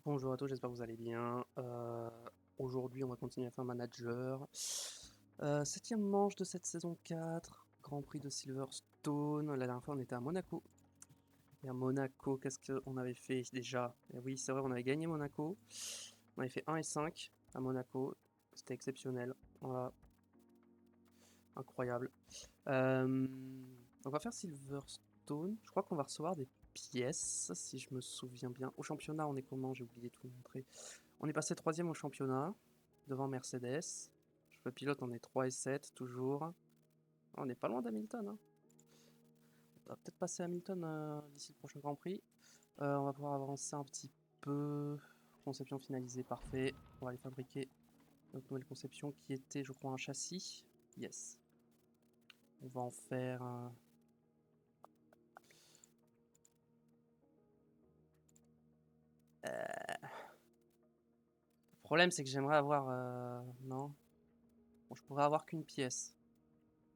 Bonjour à tous, j'espère que vous allez bien. Aujourd'hui, on va continuer à faire manager. Septième manche de cette saison 4, Grand Prix de Silverstone. La dernière fois, on était à Monaco. Et à Monaco, qu'est-ce qu'on avait fait déjà? Et oui, c'est vrai, on avait gagné Monaco. On avait fait 1 et 5 à Monaco. C'était exceptionnel. Voilà, incroyable. On va faire Silverstone. Je crois qu'on va recevoir des pièces, si je me souviens bien. Au championnat, on est comment? J'ai oublié de vous montrer. On est passé troisième au championnat, devant Mercedes. Je pilote, on est 3 et 7 toujours. Ah, on n'est pas loin d'Hamilton, hein. On va peut-être passer Hamilton d'ici le prochain Grand Prix. On va pouvoir avancer un petit peu. Conception finalisée, parfait. On va aller fabriquer notre nouvelle conception qui était, je crois, un châssis. Yes. On va en faire un... Le problème, c'est que j'aimerais avoir... Non. Bon, je pourrais avoir qu'une pièce.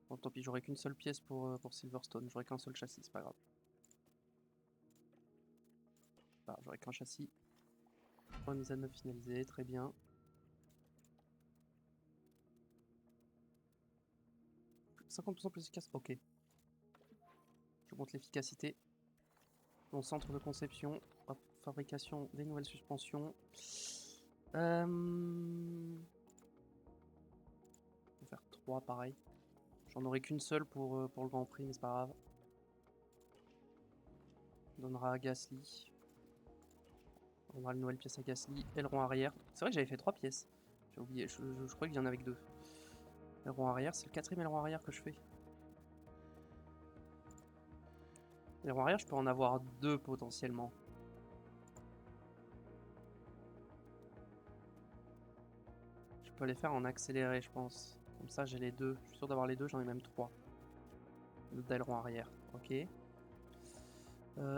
Bon, tant pis, j'aurai qu'une seule pièce pour Silverstone. J'aurai qu'un seul châssis, c'est pas grave. Bah, j'aurai qu'un châssis. Remise à neuf finalisée, très bien. 50% plus efficace, ok. Je monte l'efficacité. Mon centre de conception, hop, fabrication des nouvelles suspensions. On va faire 3 pareil. J'en aurai qu'une seule pour le Grand Prix, mais c'est pas grave. On donnera à Gasly. On donnera une nouvelle pièce à Gasly. Aileron arrière. C'est vrai que j'avais fait 3 pièces. J'ai oublié, je crois qu'il y en avait que 2. Aileron arrière, c'est le quatrième aileron arrière que je fais. Aileron arrière, je peux en avoir 2 potentiellement. Je peux les faire en accéléré, je pense. Comme ça, j'ai les deux. Je suis sûr d'avoir les deux, j'en ai même 3. D'aileron arrière, ok.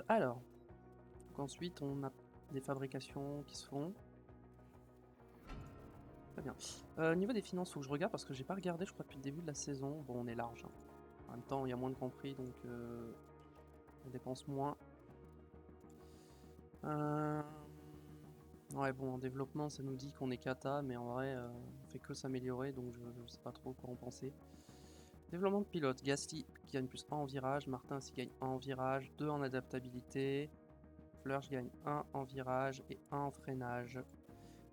Alors, donc ensuite, on a des fabrications qui se font. Très bien. Niveau des finances, faut que je regarde parce que j'ai pas regardé, je crois, depuis le début de la saison. Bon, on est large, hein. En même temps, il y a moins de Grand Prix, donc on dépense moins. Euh, Ouais, bon, en développement, ça nous dit qu'on est cata, mais en vrai, on fait que s'améliorer, donc je sais pas trop quoi en penser. Développement de pilote, Gasly qui gagne plus 1 en virage, Martin aussi gagne 1 en virage, 2 en adaptabilité, Fleur, je gagne 1 en virage et 1 en freinage.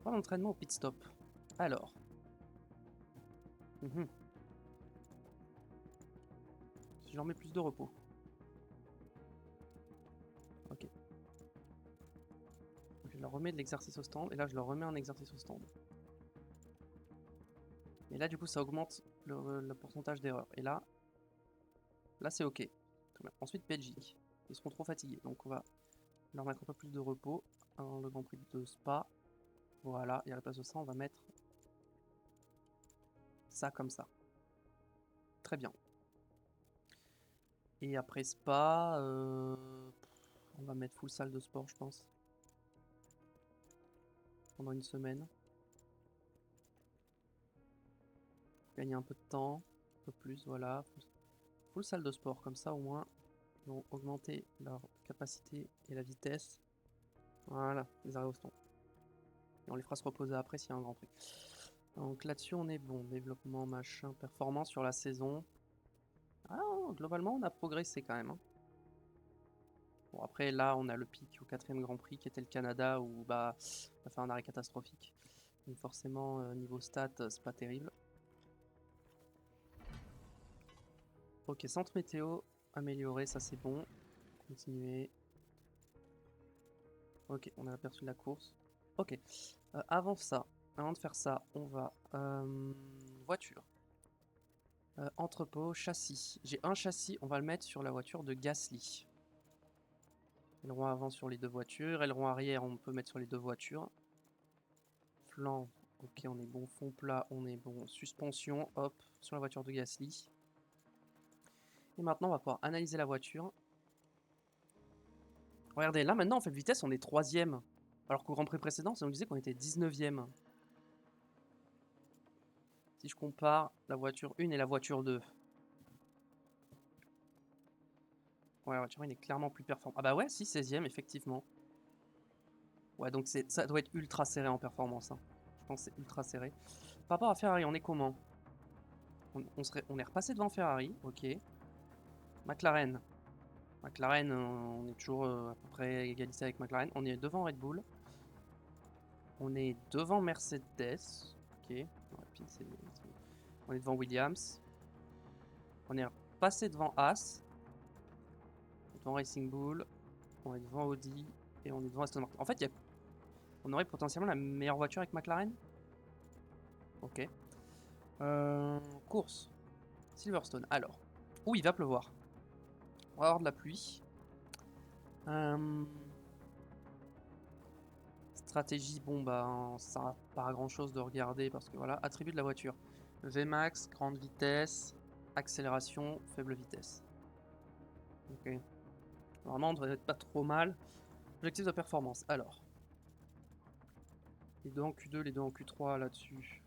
Pas d'entraînement au pit stop. Alors. Mhm. Si je leur mets plus de repos. Ok. Donc je leur remets de l'exercice au stand et là je leur remets un exercice au stand. Et là du coup ça augmente le pourcentage d'erreur. Et là c'est ok. Très bien. Ensuite Belgique. Ils seront trop fatigués. Donc on va leur mettre un peu plus de repos avant le Grand Prix de Spa. Voilà. Et à la place de ça on va mettre ça comme ça. Très bien. Et après Spa, on va mettre full salle de sport je pense. Pendant une semaine. Gagner un peu de temps. Un peu plus, voilà. Full salle de sport, comme ça au moins ils vont augmenter leur capacité et la vitesse. Voilà, les arrêts au stand. Et on les fera se reposer après s'il y a un Grand Prix. Donc là-dessus on est bon. Développement, machin, performance sur la saison. Ah, globalement on a progressé quand même, hein. Bon après là on a le pic au quatrième Grand Prix qui était le Canada où bah on a fait un arrêt catastrophique. Donc forcément niveau stats c'est pas terrible. Ok, centre météo amélioré, ça c'est bon. Continuer. Ok, on a aperçu de la course. Ok. Avant ça, avant de faire ça, on va... voiture. Entrepôt, châssis. J'ai un châssis, on va le mettre sur la voiture de Gasly. Aileron avant sur les deux voitures. Aileron arrière, on peut mettre sur les deux voitures. Flanc, ok, on est bon. Fond plat, on est bon. Suspension, hop, sur la voiture de Gasly. Et maintenant, on va pouvoir analyser la voiture. Regardez, là maintenant, en fait, vitesse, on est 3ème. Alors qu'au Grand Prix précédent, ça nous disait qu'on était 19ème. Si je compare la voiture 1 et la voiture 2. Ouais, la voiture 1 est clairement plus performante. Ah bah ouais, si, 16ème, effectivement. Ouais, donc ça doit être ultra serré en performance. Hein. Je pense que c'est ultra serré. Par rapport à Ferrari, on est comment? On est repassé devant Ferrari, ok. McLaren. McLaren, on est toujours à peu près égalisé avec McLaren. On est devant Red Bull. On est devant Mercedes. Ok. Ouais, on est devant Williams. On est passé devant Haas. Devant Racing Bull. On est devant Audi. Et on est devant Aston Martin. En fait, on aurait potentiellement la meilleure voiture avec McLaren. Ok. Course. Silverstone. Alors. Où il va pleuvoir. On va avoir de la pluie. Stratégie, bon bah ça n'a pas grand chose de regarder parce que voilà, attribut de la voiture. Vmax, grande vitesse, accélération, faible vitesse. Ok. Normalement on devrait être pas trop mal. Objectif de performance, alors. Les deux en Q2, les deux en Q3 là-dessus.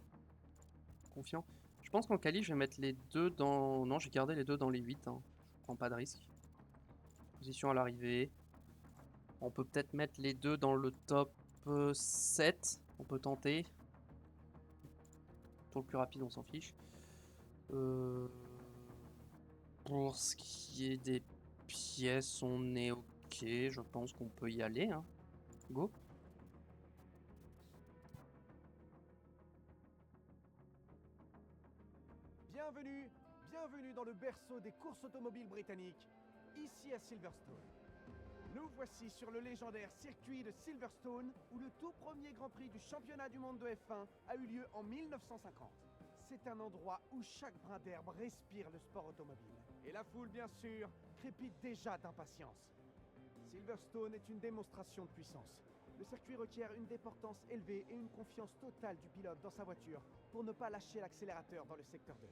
Confiant. Je pense qu'en quali je vais mettre les deux dans... Non, j'ai gardé les deux dans les 8. Hein. Je prends pas de risque. Position à l'arrivée. On peut peut-être mettre les deux dans le top 7. On peut tenter. Tour le plus rapide, on s'en fiche. Pour ce qui est des pièces, on est ok. Je pense qu'on peut y aller. Hein. Go. Bienvenue, bienvenue dans le berceau des courses automobiles britanniques, ici à Silverstone. Nous voici sur le légendaire circuit de Silverstone où le tout premier Grand Prix du championnat du monde de F1 a eu lieu en 1950. C'est un endroit où chaque brin d'herbe respire le sport automobile. Et la foule, bien sûr, crépite déjà d'impatience. Silverstone est une démonstration de puissance. Le circuit requiert une déportance élevée et une confiance totale du pilote dans sa voiture pour ne pas lâcher l'accélérateur dans le secteur 2.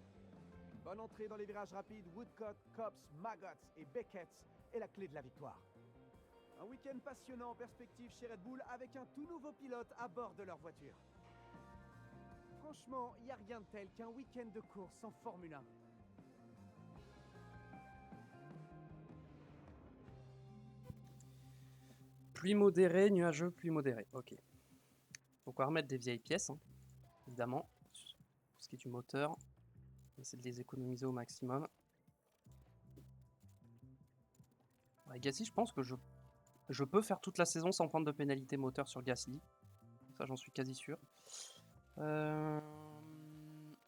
Bonne entrée dans les virages rapides, Woodcock, Copse, Maggots et Beckett est la clé de la victoire. Un week-end passionnant en perspective chez Red Bull avec un tout nouveau pilote à bord de leur voiture. Franchement, il n'y a rien de tel qu'un week-end de course en Formule 1. Pluie modérée, nuageux, pluie modérée. Ok. Donc on va remettre des vieilles pièces, hein, évidemment. Pour ce qui est du moteur, on va essayer de les économiser au maximum. Ouais, Gasly, je pense que je peux faire toute la saison sans prendre de pénalité moteur sur Gasly. Ça, j'en suis quasi sûr. On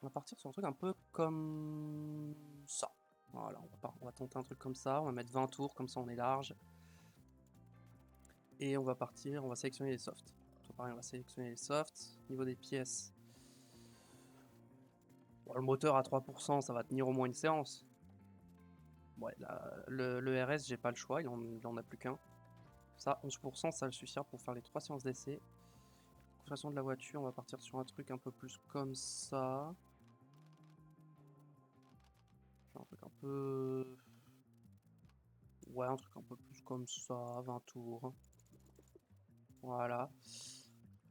va partir sur un truc un peu comme ça. Voilà, on va tenter un truc comme ça. On va mettre 20 tours, comme ça on est large. Et on va partir, on va sélectionner les softs. Pareil, on va sélectionner les softs. Niveau des pièces. Bon, le moteur à 3%, ça va tenir au moins une séance. Ouais, le RS, j'ai pas le choix, il en a plus qu'un. Ça, 11%, ça va suffire pour faire les 3 séances d'essai. Configuration de la voiture, on va partir sur un truc un peu plus comme ça. Un truc un peu... Ouais, un truc un peu plus comme ça, 20 tours. Voilà.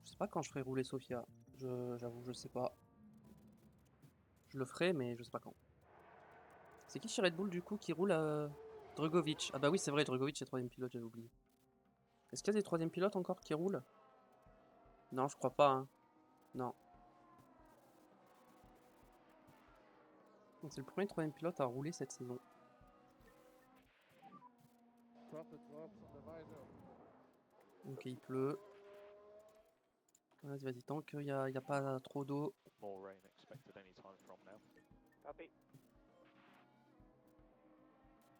Je sais pas quand je ferai rouler Sofia. J'avoue, je sais pas. Je le ferai, mais je sais pas quand. C'est qui chez Red Bull du coup qui roule Drugovic? Ah bah oui, c'est vrai, Drugovic est troisième pilote, j'avais oublié. Est-ce qu'il y a des troisième pilotes encore qui roulent? Non, je crois pas. Hein. Non. Donc c'est le premier troisième pilote à rouler cette saison. Ok, il pleut. Vas-y, vas-y, tant qu'il n'y a pas trop d'eau.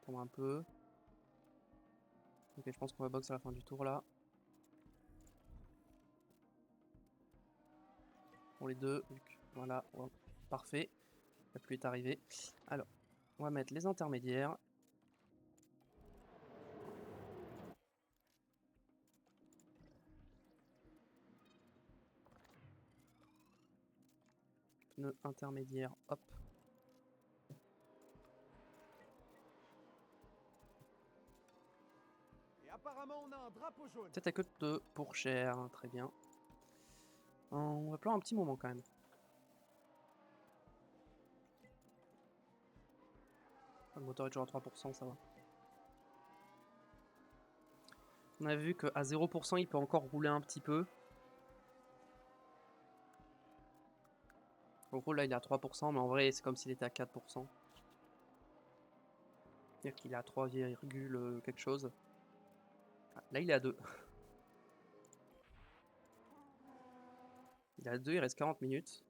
Attends un peu. Ok, je pense qu'on va box à la fin du tour là. Pour les deux. Voilà, ouais, parfait. La pluie est arrivée. Alors, on va mettre les intermédiaires. Pneus intermédiaires, hop. Et apparemment, on a un drapeau jaune. Tête à queue de pour cher, hein, très bien. On va pleurer un petit moment quand même. Le moteur est toujours à 3%, ça va. On a vu qu'à 0%, il peut encore rouler un petit peu. En gros, là, il est à 3%, mais en vrai, c'est comme s'il était à 4%. C'est-à-dire qu'il est à 3, quelque chose. Ah, là, il est à 2. Il est à 2, il reste 40 minutes.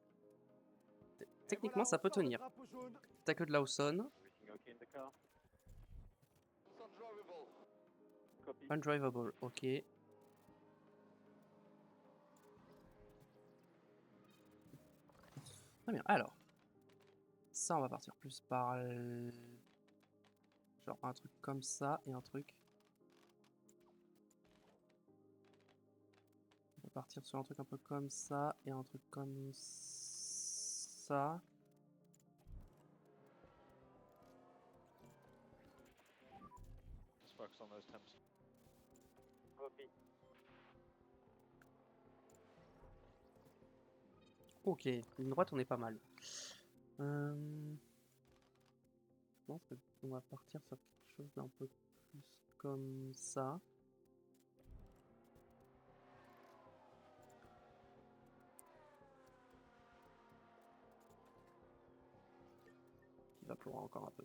Techniquement, ça peut tenir. T'as que de Lawson. Undrivable, ok. Très bien, alors. Ça, on va partir plus par... genre un truc comme ça et un truc... On va partir sur un truc un peu comme ça et un truc comme ça. Just focus on those temps. Copy. Ok, ligne droite, on est pas mal. Je pense qu'on va partir sur quelque chose d'un peu plus comme ça. Il va pleurer encore un peu.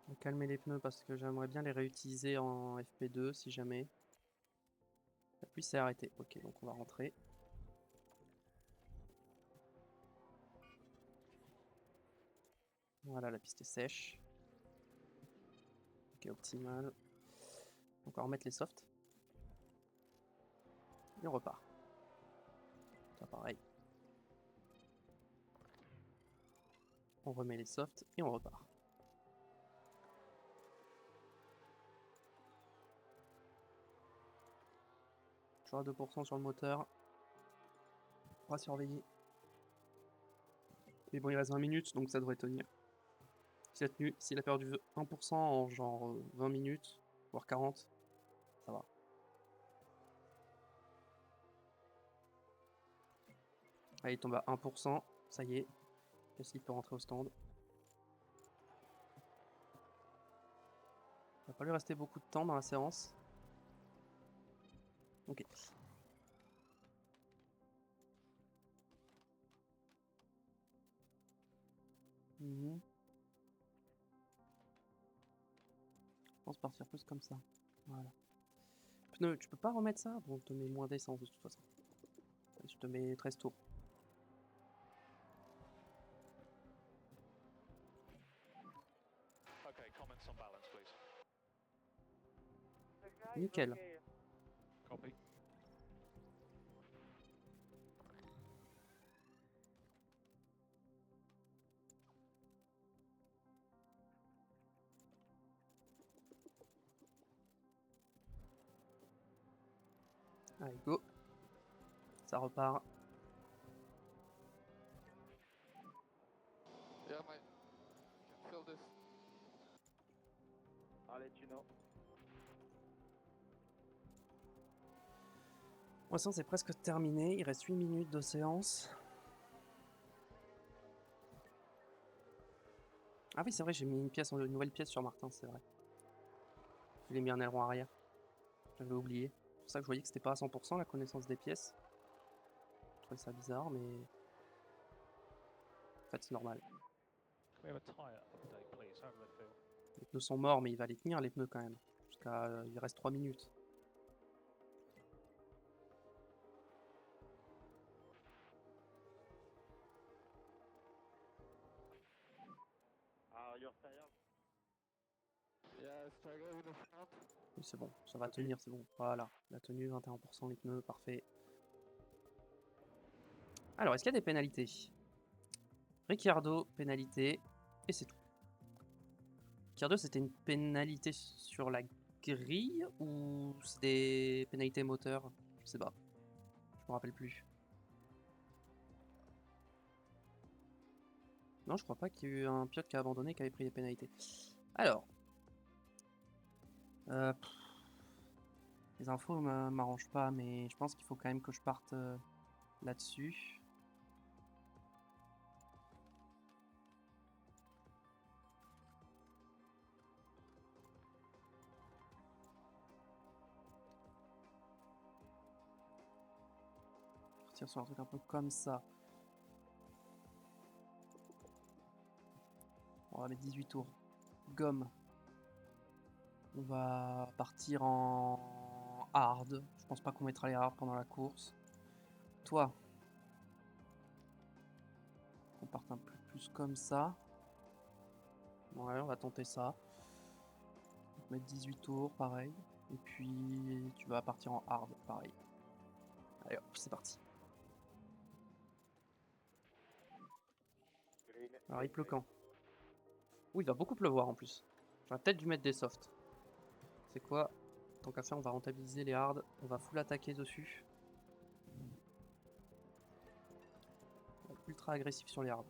On va calmer les pneus parce que j'aimerais bien les réutiliser en FP2 si jamais. La pluie s'est arrêtée. Ok, donc on va rentrer. Voilà, la piste est sèche. Ok, optimal. Donc on va remettre les softs. Et on repart. Ça pareil. On remet les softs et on repart. Toujours à 2% sur le moteur. On va surveiller. Mais bon, il reste 20 minutes, donc ça devrait tenir. S'il a perdu 1% en genre 20 minutes, voire 40, ça va. Allez, il tombe à 1%, ça y est. Qu'est-ce qu'il peut rentrer au stand? Il va pas lui rester beaucoup de temps dans la séance. Ok. Mhm. Je pense partir plus comme ça. Voilà. Pneu, tu peux pas remettre ça? Bon, je te mets moins d'essence de toute façon. Je te mets 13 tours. Okay, comments on balance, please. Nickel. Okay. Copy. Allez, go. Ça repart. Yeah, mate. Can feel this. I'll let you know. Pour l'instant, c'est presque terminé. Il reste 8 minutes de séance. Ah oui, c'est vrai, j'ai mis une nouvelle pièce sur Martin, c'est vrai. Je l'ai mis en aileron arrière. J'avais oublié. C'est pour ça que je voyais que c'était pas à 100% la connaissance des pièces. Je trouvais ça bizarre, mais... En fait, c'est normal. Can we have a tyre update, please? How do they feel? Les pneus sont morts, mais il va les tenir, les pneus, quand même. Jusqu'à... il reste 3 minutes. Are your tires? Yeah, straight over the front. Oui, c'est bon, ça va tenir, c'est bon. Voilà, la tenue, 21% les pneus, parfait. Alors, est-ce qu'il y a des pénalités? Ricciardo, pénalité, et c'est tout. Ricciardo, c'était une pénalité sur la grille ou c'est des pénalités moteurs? Je sais pas, je me rappelle plus. Non, je crois pas qu'il y ait eu un pilote qui a abandonné qui avait pris des pénalités. Alors, Pff, les infos m'arrangent pas, mais je pense qu'il faut quand même que je parte là-dessus. Partir sur un truc un peu comme ça. On va mettre 18 tours. Gomme. On va partir en hard. Je pense pas qu'on mettra les hard pendant la course. Toi. On parte un peu plus comme ça. Ouais, on va tenter ça. On va mettre 18 tours, pareil. Et puis tu vas partir en hard, pareil. Allez hop, c'est parti. Alors il pleut quand? Oui, il va beaucoup pleuvoir en plus. J'aurais peut-être dû mettre des softs. C'est quoi? Tant qu'à faire, on va rentabiliser les hards. On va full attaquer dessus. On va être ultra agressif sur les hards.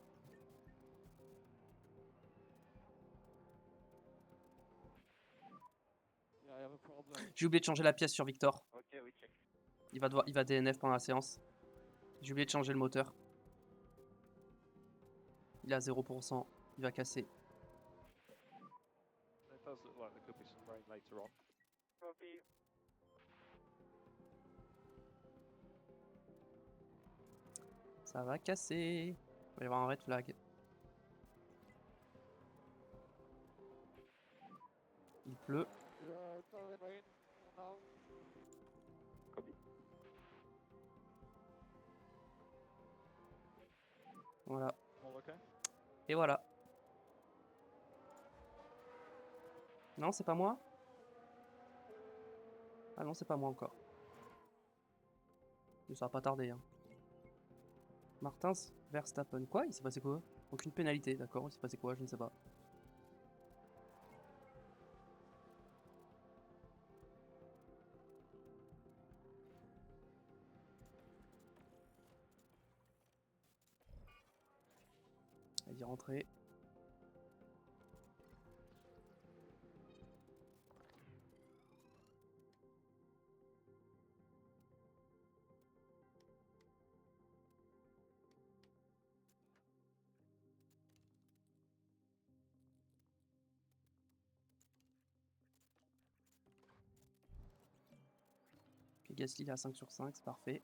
Yeah, I have a problem. J'ai oublié de changer la pièce sur Victor. Ok, oui, check. Il va DNF pendant la séance. J'ai oublié de changer le moteur. Il est à 0%. Il va casser. It does look like there could be some rain later on. Copy. Ça va casser. Il va y avoir un red flag. Il pleut. Yeah, it's only rain now. Copy. Voilà. All okay? Et voilà. Non, c'est pas moi? Ah non, c'est pas moi encore. Mais ça va pas tarder. Hein. Martins Verstappen. Quoi? Il s'est passé quoi? Aucune pénalité, d'accord. Il s'est passé quoi? Je ne sais pas. Allez, rentrer. Ok, Gasly il est à 5 sur 5, c'est parfait.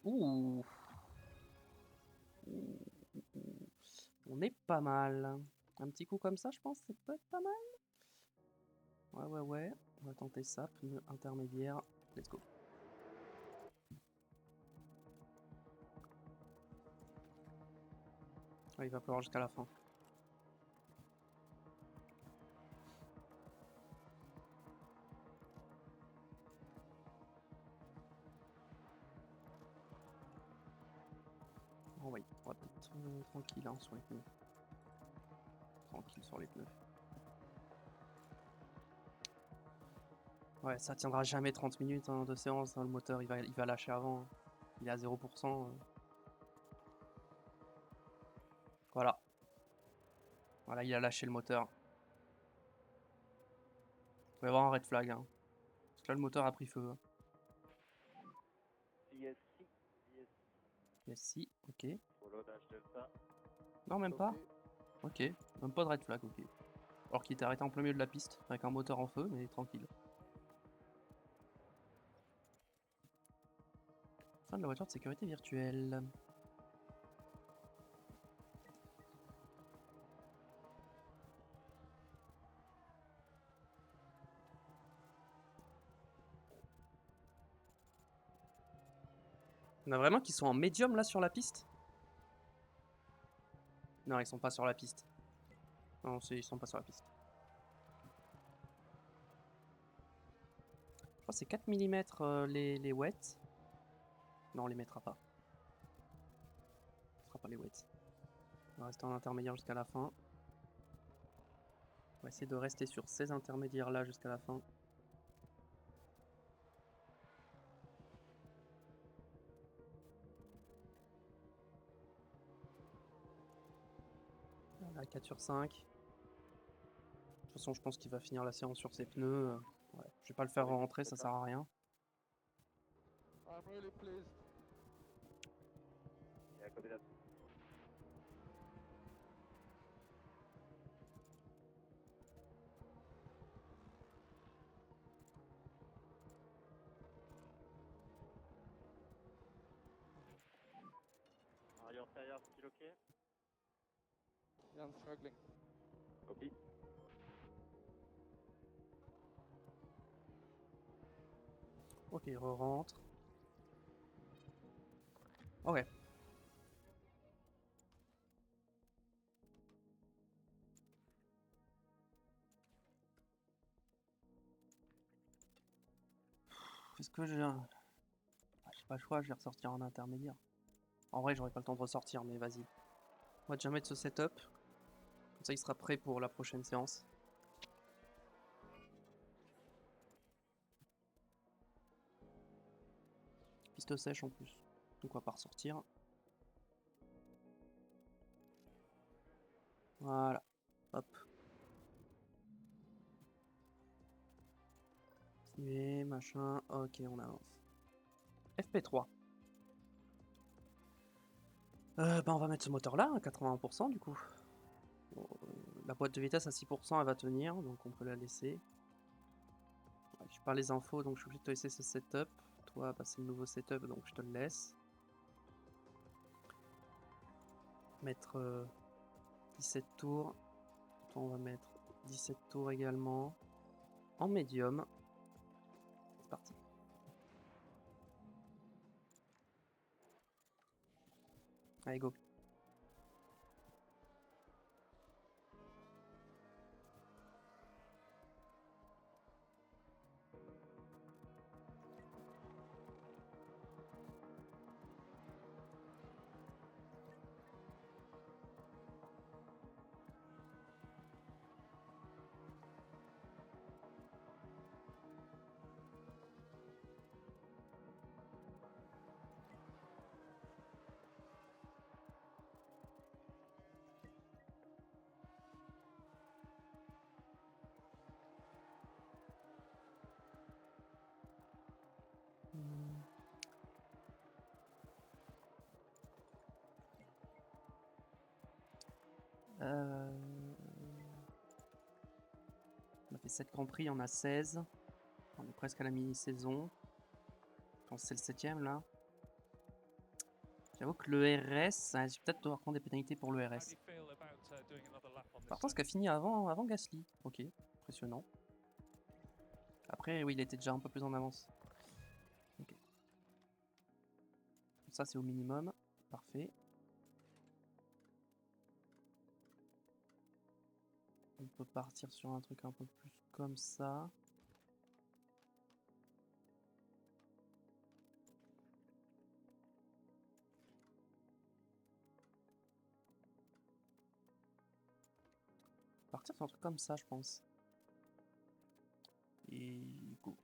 Ouh. On est pas mal. Un petit coup comme ça, je pense, c'est peut être pas mal. Ouais. On va tenter ça. Pneu intermédiaire. Let's go. Ouais, il va pleuvoir jusqu'à la fin. Oh, ouais. On va peut-être tranquille hein, sur les pneus. Tranquille sur les pneus. Ouais, ça tiendra jamais 30 minutes hein, de séance. Hein, le moteur, il va lâcher avant. Hein. Il est à 0%. Voilà. Voilà, il a lâché le moteur. Il va y avoir un red flag. Hein. Parce que là, le moteur a pris feu. Hein. CSC. Yes, si, ok. Follow dash delta. Non, même pas. Okay. Ok. Même pas de red flag, ok. Alors qu'il était arrêté en plein milieu de la piste, avec un moteur en feu, mais tranquille. Fin de la voiture de sécurité virtuelle. On a vraiment qui sont en médium là sur la piste? Non, ils sont pas sur la piste. Non, ils sont pas sur la piste. Je crois que c'est 4 mm les wets. Non, on les mettra pas. Ce sera pas les wets. On va rester en intermédiaire jusqu'à la fin. On va essayer de rester sur ces intermédiaires là jusqu'à la fin. Voilà, 4 sur 5. façon, je pense qu'il va finir la séance sur ses pneus. Ouais. Je vais pas le faire rentrer, ça sert à rien. I'm really pleased. Yeah, copy that. Are your tires still okay? Yeah, I'm struggling. Copy. Ok, re-rentre. Ok. Est-ce que j'ai un... Ah, j'ai pas le choix, je vais ressortir en intermédiaire. En vrai, j'aurais pas le temps de ressortir, mais vas-y. On va déjà mettre ce setup. Comme ça, il sera prêt pour la prochaine séance. Piste sèche en plus. Donc on va pas ressortir. Voilà. Hop. Et machin. Ok, on avance. FP3. Bah on va mettre ce moteur là à 81% du coup. Bon, la boîte de vitesse à 6% elle va tenir, donc on peut la laisser. Ouais, j'ai pas les infos donc je suis obligé de te laisser ce setup. Toi bah, c'est le nouveau setup donc je te le laisse. Mettre 17 tours. Toi on va mettre 17 tours également. En médium. C'est parti. Allez go. On a fait 7 Grands Prix, on a 16. On est presque à la mini-saison. Je pense que c'est le 7ème là. J'avoue que le RS, je vais peut-être devoir prendre des pénalités pour le RS. Par contre, ce qui a fini avant Gasly. Ok, impressionnant. Après, oui, il était déjà un peu plus en avance. Ok. Ça, c'est au minimum. Parfait. On peut partir sur un truc un peu plus comme ça. Partir sur un truc comme ça, je pense. Et go.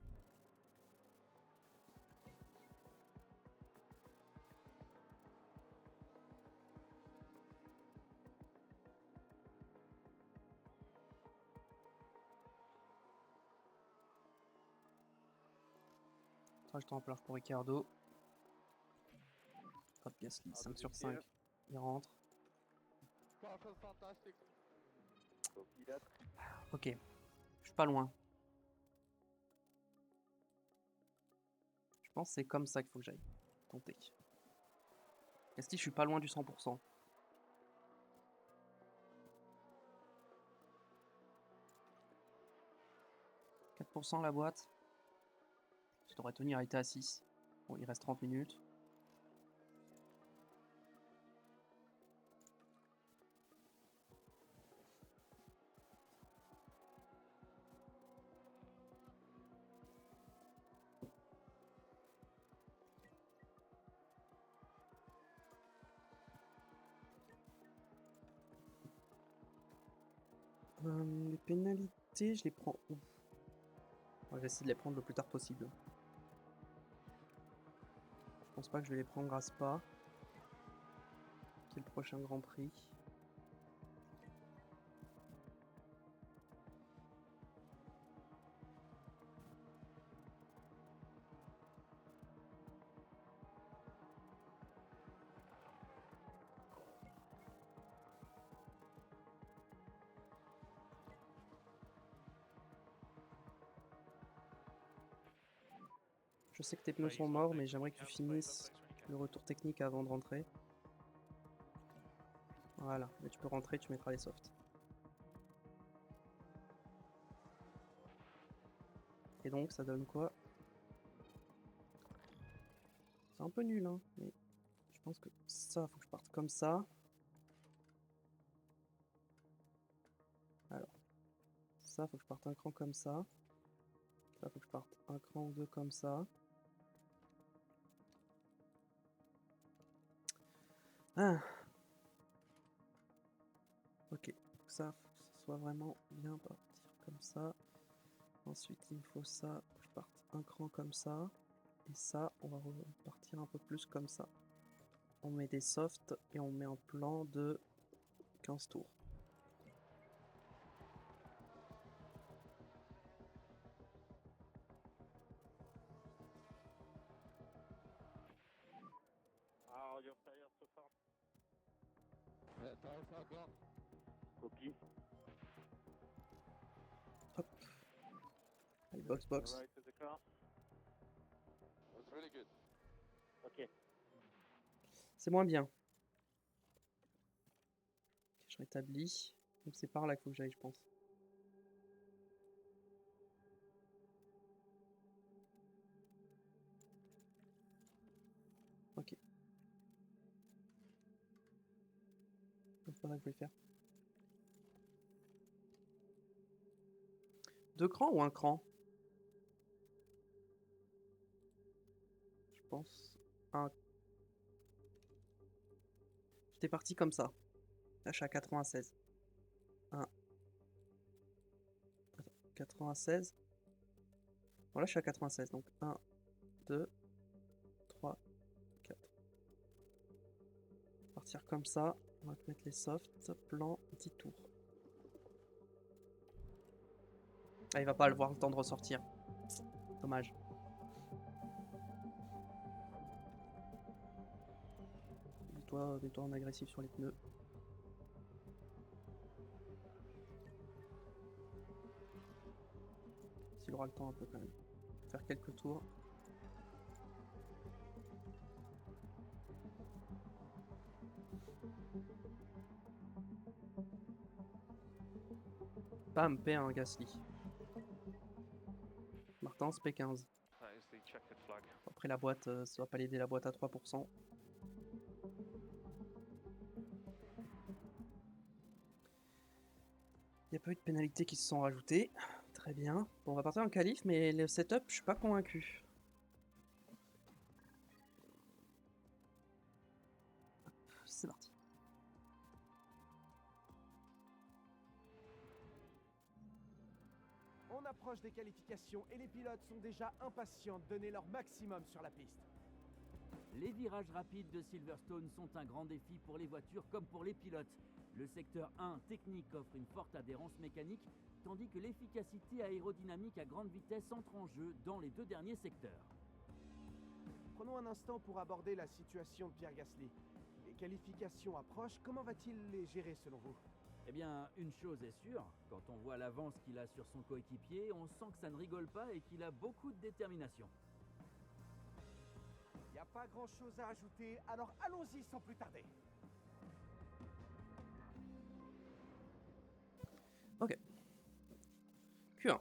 Trajet en plage pour Ricardo. Hop, Gasly, 5 sur 5. Il rentre. Car feels fantastic. Copy that. Ok, je suis pas loin. Je pense que c'est comme ça qu'il faut que j'aille. Tenter. Gasly, je suis pas loin du 100%. 4% la boîte. Ça devrait tenir, il était à 6. Bon, il reste 30 minutes. Les pénalités, je les prends où? Je vais essayer de les prendre le plus tard possible. Je pense pas que je vais les prendre à Spa, qui est le prochain Grand Prix. Je sais que tes pneus sont morts, mais j'aimerais que tu finisses le retour technique avant de rentrer. Voilà, mais tu peux rentrer, tu mettras les softs. Et donc, ça donne quoi? C'est un peu nul, hein, mais je pense que ça, faut que je parte comme ça. Alors, ça, faut que je parte un cran comme ça. Ça, faut que je parte un cran ou deux comme ça. Ah. Ok, ça, faut que ça soit vraiment bien partir comme ça. Ensuite, il me faut ça, faut que je parte un cran comme ça. Et ça, on va repartir un peu plus comme ça. On met des softs et on met un plan de 15 tours. Are your tires so far? Yeah, tires are gone. Copy. Hop. Allez, box, box. Right to the car. That's really good. Ok. C'est moins bien. Ok, je rétablis. Donc c'est par là qu'il faut que j'aille, je pense. Ok. Donc c'est par là que je vais faire. 2 crans ou un cran? Je pense. Un. J'étais parti comme ça. Là, je suis à 96. 1. 96. Bon, là, je suis à 96. Donc 1, 2, 3, 4. Partir comme ça. On va mettre les softs. Plan, 10 tours. Ah, il va pas avoir le temps de ressortir. Dommage. Mets-toi en agressif sur les pneus. S'il aura le temps un peu quand même. Faire quelques tours. Bam, P1 Gasly. Martens P15. That is the checkered flag. Après la boîte, ça va pas l'aider la boîte à 3%. Il n'y a pas eu de pénalités qui se sont rajoutées. Très bien. Bon, on va partir en qualif, mais le setup, je suis pas convaincu. C'est parti. On approche des qualifications et les pilotes sont déjà impatients de donner leur maximum sur la piste. Les virages rapides de Silverstone sont un grand défi pour les voitures comme pour les pilotes. Le secteur 1 technique offre une forte adhérence mécanique, tandis que l'efficacité aérodynamique à grande vitesse entre en jeu dans les deux derniers secteurs. Prenons un instant pour aborder la situation de Pierre Gasly. Les qualifications approchent, comment va-t-il les gérer selon vous? Eh bien, une chose est sûre, quand on voit l'avance qu'il a sur son coéquipier, on sent que ça ne rigole pas et qu'il a beaucoup de détermination. Il n'y a pas grand-chose à ajouter, alors allons-y sans plus tarder. Ok. Q1. On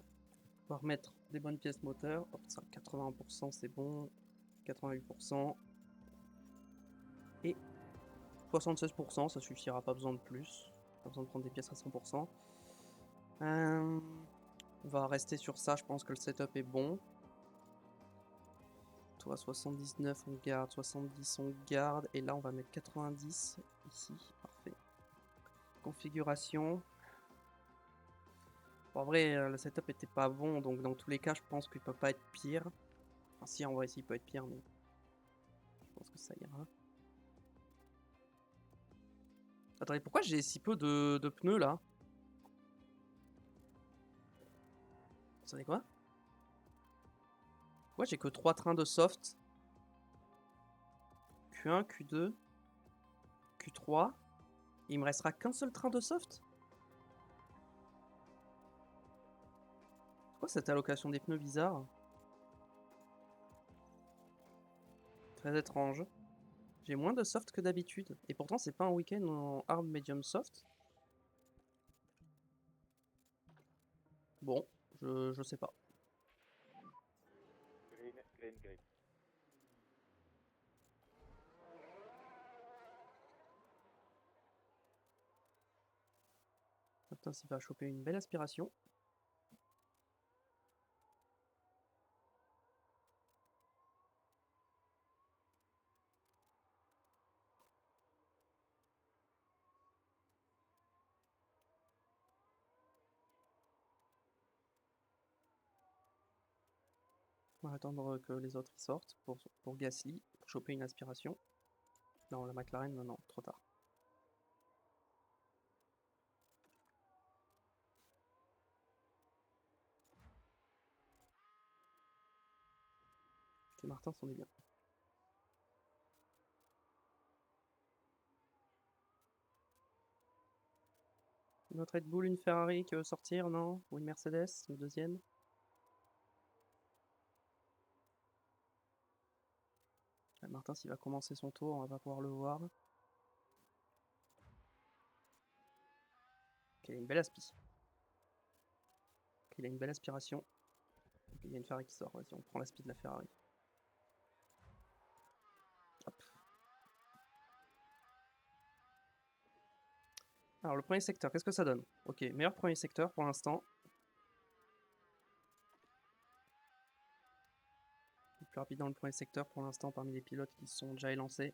va remettre des bonnes pièces moteurs. Hop, ça, 81% c'est bon. 88%. Et 76%, ça suffira, pas besoin de plus. Pas besoin de prendre des pièces à 100%. On va rester sur ça, je pense que le setup est bon. Toi, 79, on garde. 70, on garde. Et là, on va mettre 90 ici. Parfait. Configuration. Bon, en vrai, le setup était pas bon, donc dans tous les cas, je pense qu'il peut pas être pire. Enfin, si, en vrai, il peut être pire, mais je pense que ça ira. Attendez, pourquoi j'ai si peu de pneus là? Vous savez quoi? Pourquoi j'ai que 3 trains de soft? Q1, Q2, Q3. Il me restera qu'un seul train de soft? C'est quoi cette allocation des pneus bizarre? Très étrange. J'ai moins de soft que d'habitude. Et pourtant, c'est pas un week-end en hard medium soft. Bon, je sais pas. Green, green, green. Maintenant, il va choper une belle aspiration. On va attendre que les autres y sortent pour Gasly, pour choper une aspiration. Non, la McLaren, non, non, trop tard. Ok, Martin s'en est bien. Notre Red Bull, une Ferrari qui veut sortir, non? Ou une Mercedes, le deuxième? Martin, s'il va commencer son tour, on va pas pouvoir le voir. Ok, il a une belle aspi. Ok, il a une belle aspiration. Ok, il y a une Ferrari qui sort, vas-y, on prend l'aspi de la Ferrari. Hop. Alors, le premier secteur, qu'est-ce que ça donne? Ok, meilleur premier secteur pour l'instant. Le plus rapide dans le premier secteur pour l'instant parmi les pilotes qui se sont déjà élancés.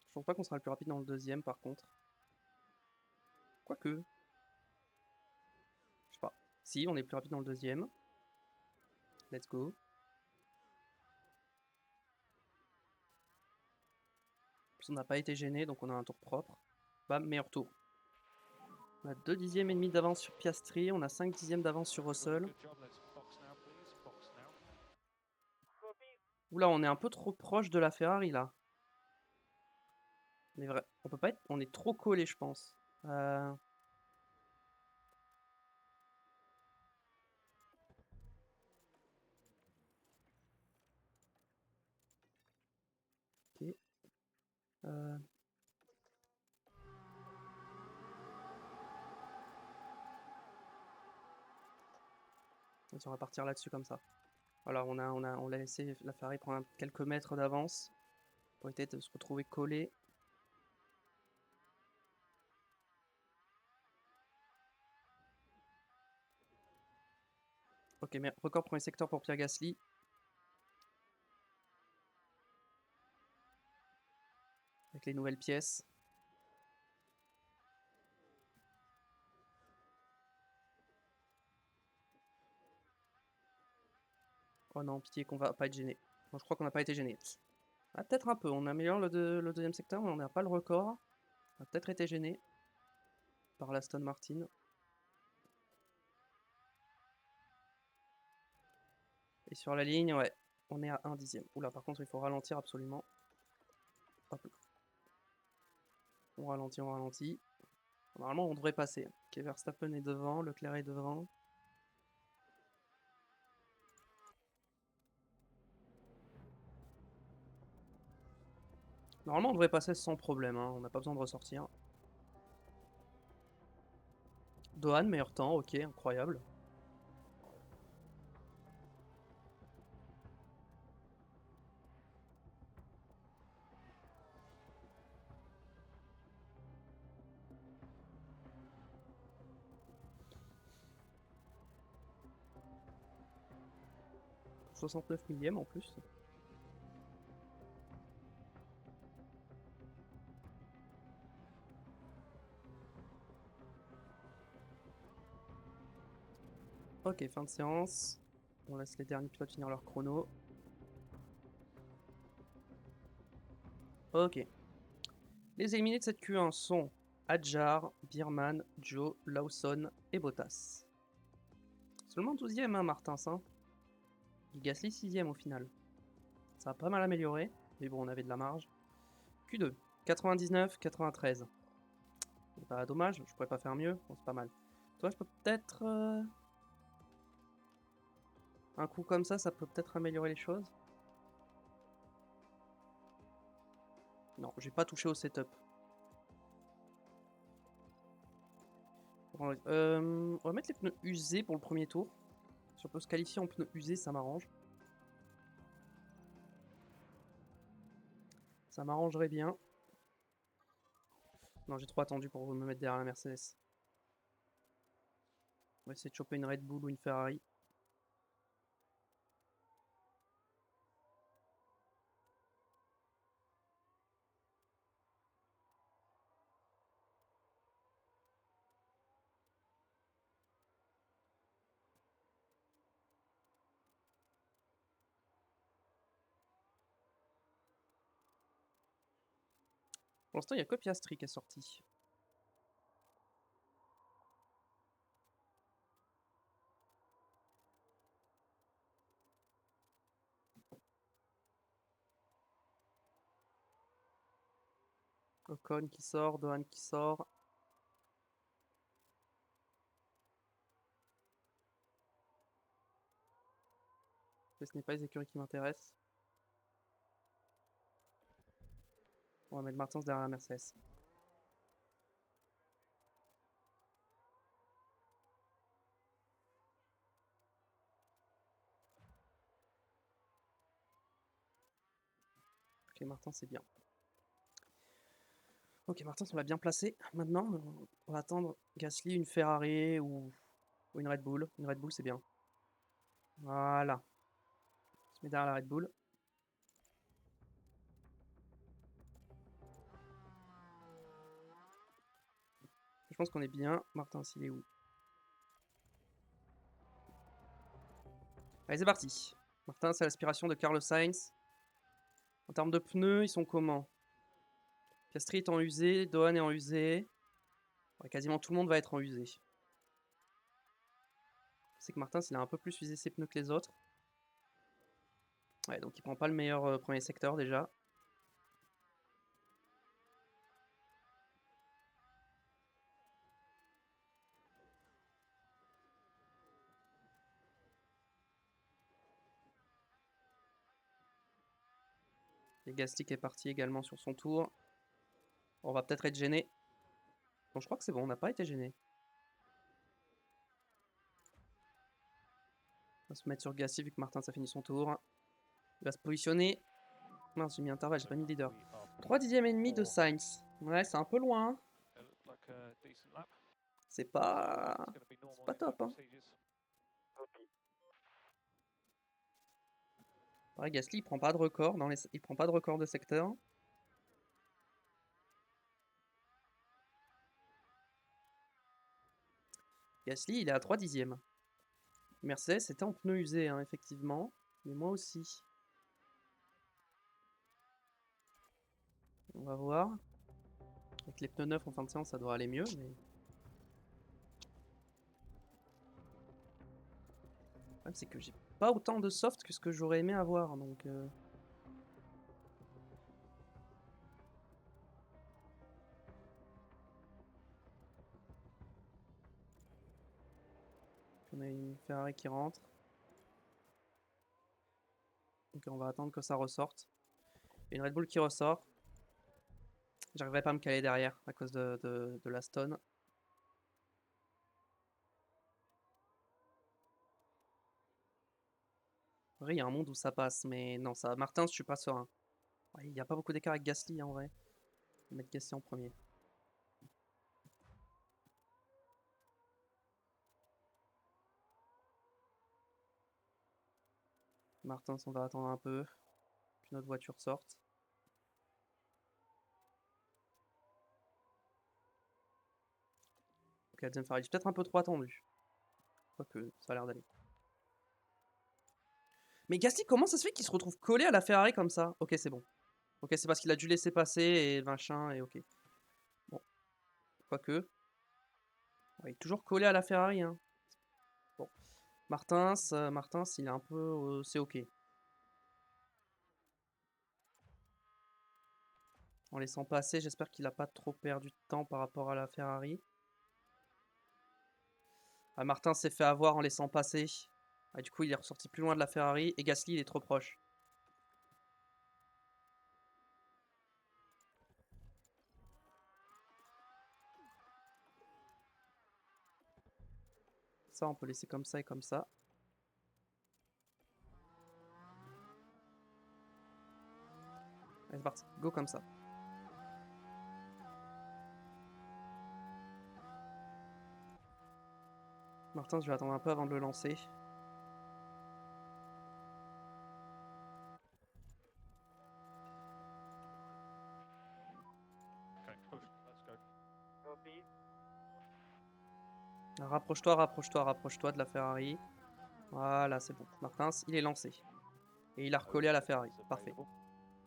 Je pense pas qu'on sera le plus rapide dans le deuxième par contre. Quoique. Je sais pas. Si, on est plus rapide dans le deuxième. Let's go. En plus, on n'a pas été gêné, donc on a un tour propre. Bam, meilleur tour. On a 2 dixièmes et demi d'avance sur Piastri, on a 5 dixièmes d'avance sur Russell. Oula, on est un peu trop proche de la Ferrari là. Mais vrai, on peut pas être. On est trop collé, je pense. Ok. On va partir là-dessus comme ça. Voilà, on l'a laissé la Ferrari prendre quelques mètres d'avance pour éviter de se retrouver collé. Ok, mais record premier secteur pour Pierre Gasly. Avec les nouvelles pièces. Oh non, pitié qu'on va pas être gêné. Bon, je crois qu'on n'a pas été gêné. Ah, peut-être un peu, on améliore le deuxième secteur, mais on n'a pas le record. On a peut-être été gêné par l'Aston Martin. Et sur la ligne, ouais, on est à 1 dixième. Oula, par contre, il faut ralentir absolument. Hop là. On ralentit, on ralentit. Normalement, on devrait passer. Ok, Verstappen est devant, Leclerc est devant. Normalement, on devrait passer sans problème, hein. On n'a pas besoin de ressortir. Dohan, meilleur temps, ok, incroyable. « 69 millième en plus. Ok, fin de séance. On laisse les derniers pilotes finir leur chrono. Ok. Les éliminés de cette Q1 sont Adjar, Bierman, Joe, Lawson et Bottas. Seulement 12ème, hein, Martins. Hein. Gasly 6ème au final. Ça a pas mal amélioré, mais bon, on avait de la marge. Q2, 99, 93. C'est pas dommage, je pourrais pas faire mieux. Bon, c'est pas mal. Toi, je peux peut-être... Un coup comme ça peut peut-être améliorer les choses. Non, j'ai pas touché au setup. On va mettre les pneus usés pour le premier tour. Si on peut se qualifier en pneus usés, ça m'arrange. Ça m'arrangerait bien. Non, j'ai trop attendu pour me mettre derrière la Mercedes. On va essayer de choper une Red Bull ou une Ferrari. Pour l'instant, il n'y a que Piastri qui est sorti. Ocon qui sort, Dohan qui sort. Mais ce n'est pas les écuries qui m'intéressent. On va mettre Martins derrière la Mercedes. Ok, Martins c'est bien. Ok, Martins on l'a bien placé. Maintenant, on va attendre Gasly, une Ferrari ou une Red Bull. Une Red Bull c'est bien. Voilà. On se met derrière la Red Bull. Je pense qu'on est bien. Martins, il est où? Allez, c'est parti. Martins, c'est l'aspiration de Carlos Sainz. En termes de pneus, ils sont comment? Piastri est en usé, Dohan est en usé. Ouais, quasiment tout le monde va être en usé. C'est que Martins, il a un peu plus usé ses pneus que les autres. Ouais, donc il prend pas le meilleur premier secteur déjà. Et Gasly qui est parti également sur son tour. On va peut-être être gêné. Bon, je crois que c'est bon, on n'a pas été gêné. On va se mettre sur Gasly vu que Martin ça fini son tour. Il va se positionner. Mince, j'ai mis intervalle, j'ai pas mis leader. 3 dixièmes et demi de Sainz. Ouais, c'est un peu loin. C'est pas top. Hein. Pareil, Gasly il prend pas de record il prend pas de record de secteur. Gasly il est à 3 dixièmes. Mercedes était en pneu usé, hein, effectivement. Mais moi aussi. On va voir. Avec les pneus neufs en fin de séance, ça doit aller mieux. Mais... le problème, c'est que j'ai pas autant de soft que ce que j'aurais aimé avoir. Donc, on a une Ferrari qui rentre. Donc on va attendre que ça ressorte. Et une Red Bull qui ressort. J'arriverai pas à me caler derrière à cause de la stone. Il y a un monde où ça passe, mais non, ça. Martin, je suis pas serein. Il n'y a pas beaucoup d'écart avec Gasly en vrai. On va mettre Gasly en premier. Martin, on va attendre un peu. Puis notre voiture sorte. Ok, la deuxième Ferrari, j'ai peut-être un peu trop attendu. Quoique, ça a l'air d'aller. Mais Gasly, comment ça se fait qu'il se retrouve collé à la Ferrari comme ça? Ok, c'est bon. Ok, c'est parce qu'il a dû laisser passer et machin, et ok. Bon. Quoique. Ouais, il est toujours collé à la Ferrari, hein. Bon. Martins, il est un peu... c'est ok. En laissant passer, j'espère qu'il n'a pas trop perdu de temps par rapport à la Ferrari. Ah, Martin s'est fait avoir en laissant passer. Ah, du coup, il est ressorti plus loin de la Ferrari et Gasly, il est trop proche. Ça, on peut laisser comme ça et comme ça. Allez, c'est parti. Go comme ça. Martin, je vais attendre un peu avant de le lancer. Okay, push. Let's go. Copy. Rapproche-toi, rapproche-toi, rapproche-toi de la Ferrari. Voilà, c'est bon. Martins, il est lancé. Et il a recollé à la Ferrari. Parfait.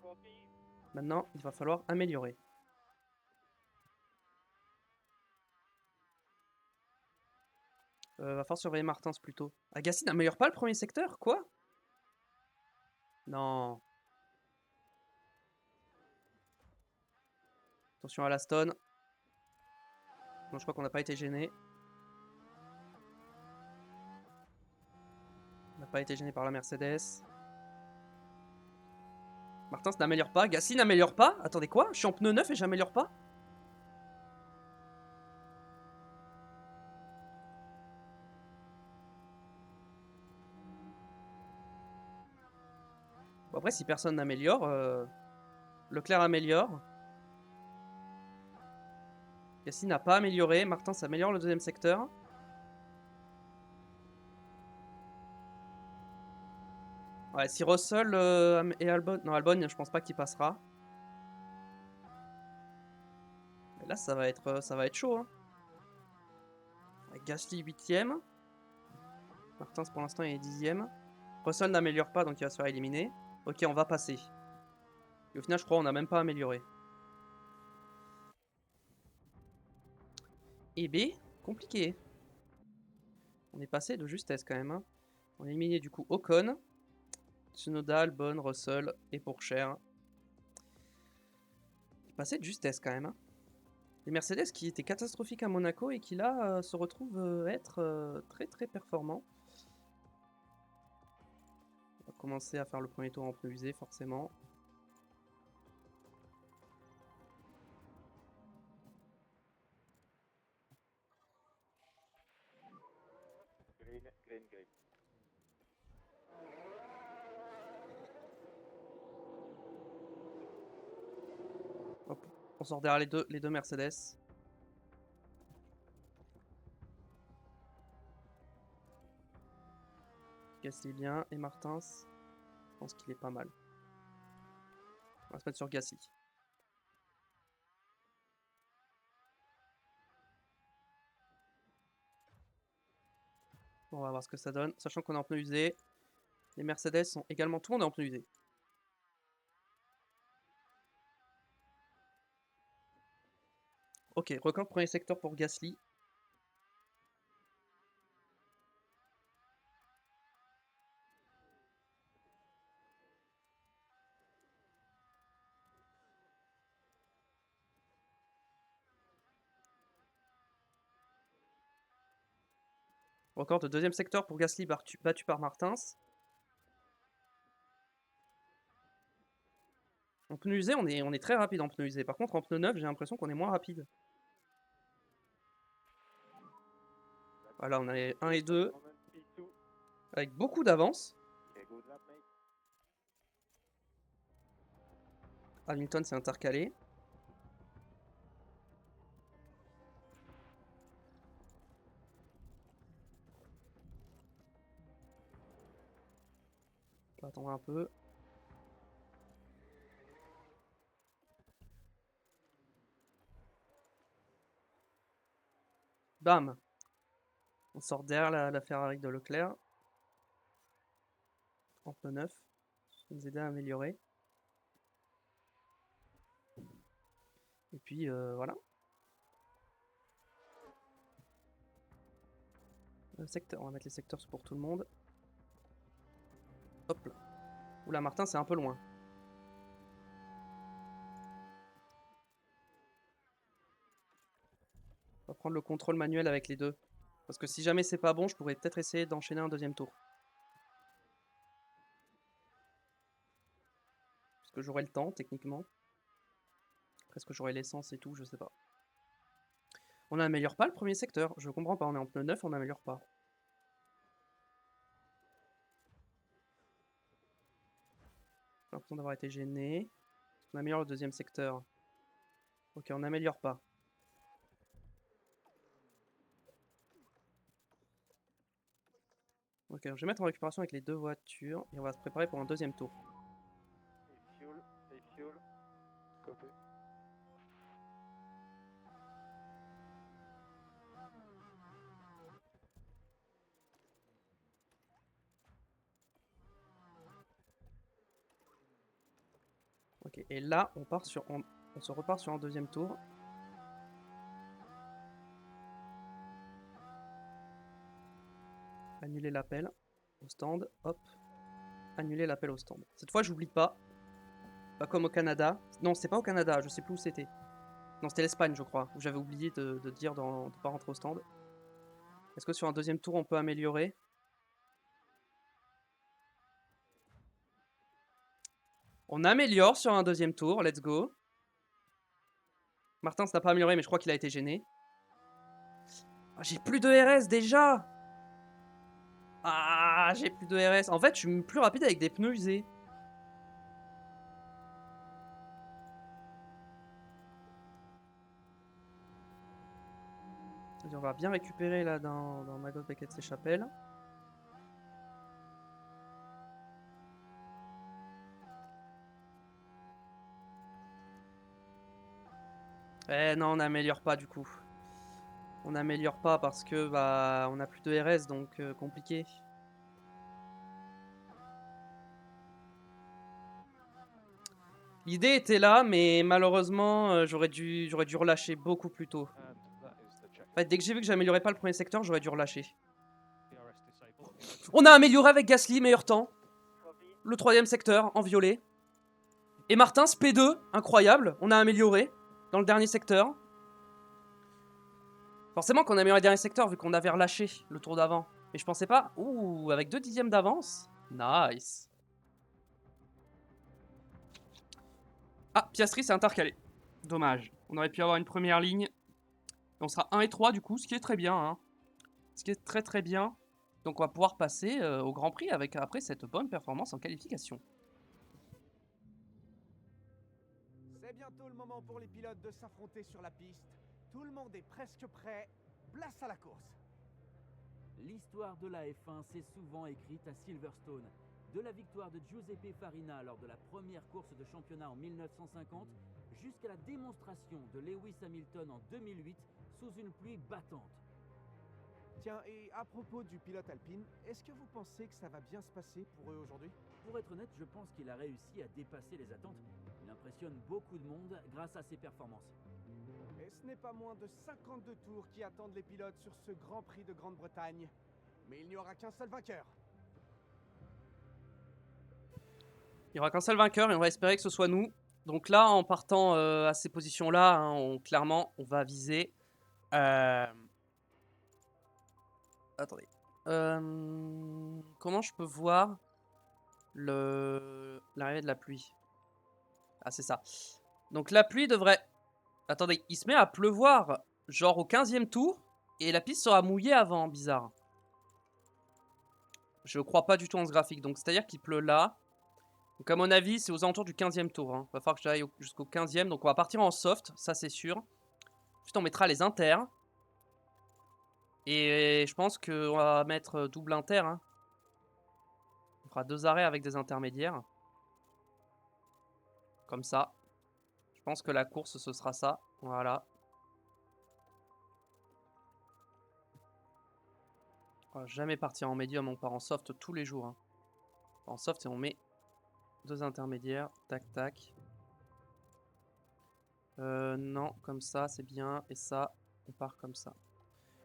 Copy. Maintenant, il va falloir améliorer. Va falloir surveiller Martins plutôt. Agassi n'améliore pas le premier secteur? Quoi? Non. Attention à la stone. Non, je crois qu'on n'a pas été gêné. On n'a pas été gêné par la Mercedes. Martins n'améliore pas. Gasly n'améliore pas. Attendez, quoi? Je suis en pneu neuf et j'améliore pas? Bon, après, si personne n'améliore, Leclerc améliore. Gasly n'a pas amélioré. Martins améliore le deuxième secteur. Ouais, si Russell et Albon... Non, Albon, je pense pas qu'il passera. Mais là, ça va être chaud. Hein. Avec Gasly 8ème. Martins, pour l'instant, il est 10ème. Russell n'améliore pas, donc il va se faire éliminer. Ok, on va passer. Et au final, je crois qu'on n'a même pas amélioré. Et B, compliqué. On est passé de justesse quand même. Hein. On a éliminé du coup Ocon, Tsunoda, Albon, Russell et Pourchaire. On est passé de justesse quand même. Hein. Les Mercedes qui étaient catastrophiques à Monaco et qui là se retrouvent être très très performants. On va commencer à faire le premier tour en pneu usé forcément. Green, green, green. Hop, on sort derrière les deux Mercedes. Gasly bien et Martins, je pense qu'il est pas mal. On va se mettre sur Gasly. Bon, on va voir ce que ça donne, sachant qu'on est en pneu usé. Les Mercedes sont également, tout le monde est en pneu usé. Ok, record premier secteur pour Gasly. Record de deuxième secteur pour Gasly battu par Martins. En pneu usé, on est très rapide en pneu usé. Par contre, en pneu neuf, j'ai l'impression qu'on est moins rapide. Voilà, on a 1 et 2 Moment P2. avec beaucoup d'avance. Okay, good lap, mate. Hamilton s'est intercalé. On va attendre un peu. Bam! On sort derrière la Ferrari de Leclerc. En pneu neuf. Ça va nous aider à améliorer. Et puis voilà. Le secteur, on va mettre les secteurs pour tout le monde. Hop là. Oula, Martin, c'est un peu loin. On va prendre le contrôle manuel avec les deux. Parce que si jamais c'est pas bon, je pourrais peut-être essayer d'enchaîner un deuxième tour. que j'aurai le temps, techniquement. Est-ce que j'aurai l'essence et tout, je sais pas. On n'améliore pas le premier secteur, je comprends pas, on est en pneu neuf, on n'améliore pas. J'ai l'impression d'avoir été gêné. On améliore le deuxième secteur. Ok, on n'améliore pas. Ok, je vais mettre en récupération avec les deux voitures et on va se préparer pour un deuxième tour. Save fuel. Copy. Ok, et là, on part sur, on se repart sur un deuxième tour. Annuler l'appel au stand, hop. Annuler l'appel au stand. Cette fois, j'oublie pas. Pas comme au Canada. Non, c'était pas au Canada, je sais plus où c'était. Non, c'était l'Espagne, je crois, où j'avais oublié de dire de ne pas rentrer au stand. Est-ce que sur un deuxième tour, on peut améliorer? On améliore sur un deuxième tour, let's go. Martin, ça n'a pas amélioré, mais je crois qu'il a été gêné. Ah, j'ai plus de RS déjà! Ah, j'ai plus de RS. En fait, je suis plus rapide avec des pneus usés. On va bien récupérer là dans Maggot Beckett ses chapelles. Eh non, on n'améliore pas du coup. On n'améliore pas parce que bah on a plus de RS donc compliqué. L'idée était là, mais malheureusement j'aurais dû relâcher beaucoup plus tôt. And that is the check. En fait, dès que j'ai vu que j'améliorais pas le premier secteur, j'aurais dû relâcher. DRS disabled. On a amélioré avec Gasly, meilleur temps. Copy. Le troisième secteur en violet. Et Martin, P2, incroyable. On a amélioré dans le dernier secteur. Forcément qu'on a amélioré le dernier secteur vu qu'on avait relâché le tour d'avant. Mais je pensais pas. Ouh, avec 2 dixièmes d'avance. Nice. Ah, Piastri c'est intercalé. Dommage. On aurait pu avoir une première ligne. On sera 1 et 3 du coup, ce qui est très bien. Hein. Ce qui est très très bien. Donc on va pouvoir passer au Grand Prix avec après cette bonne performance en qualification. C'est bientôt le moment pour les pilotes de s'affronter sur la piste. Tout le monde est presque prêt. Place à la course. L'histoire de la F1 s'est souvent écrite à Silverstone. De la victoire de Giuseppe Farina lors de la première course de championnat en 1950 jusqu'à la démonstration de Lewis Hamilton en 2008 sous une pluie battante. Tiens, et à propos du pilote alpine, est-ce que vous pensez que ça va bien se passer pour eux aujourd'hui? Pour être honnête, je pense qu'il a réussi à dépasser les attentes. Il impressionne beaucoup de monde grâce à ses performances. Et ce n'est pas moins de 52 tours qui attendent les pilotes sur ce Grand Prix de Grande-Bretagne. Mais il n'y aura qu'un seul vainqueur. Il n'y aura qu'un seul vainqueur et on va espérer que ce soit nous. Donc là, en partant à ces positions-là, hein, clairement, on va viser... Attendez. Comment je peux voir l'arrivée de la pluie? Ah, c'est ça. Donc la pluie devrait... Attendez, il se met à pleuvoir genre au 15e tour et la piste sera mouillée avant, bizarre. Je crois pas du tout en ce graphique, donc c'est-à-dire qu'il pleut là. Donc à mon avis, c'est aux alentours du 15e tour. Hein. Va falloir que j'aille jusqu'au 15e, donc on va partir en soft, ça c'est sûr. Ensuite on mettra les inters. Et je pense qu'on va mettre double inter. Hein. On fera 2 arrêts avec des intermédiaires. Comme ça. Je pense que la course, ce sera ça. Voilà. On va jamais partir en médium, on part en soft tous les jours. Hein. En soft et on met 2 intermédiaires. Tac, tac. Non, comme ça, c'est bien. Et ça, on part comme ça.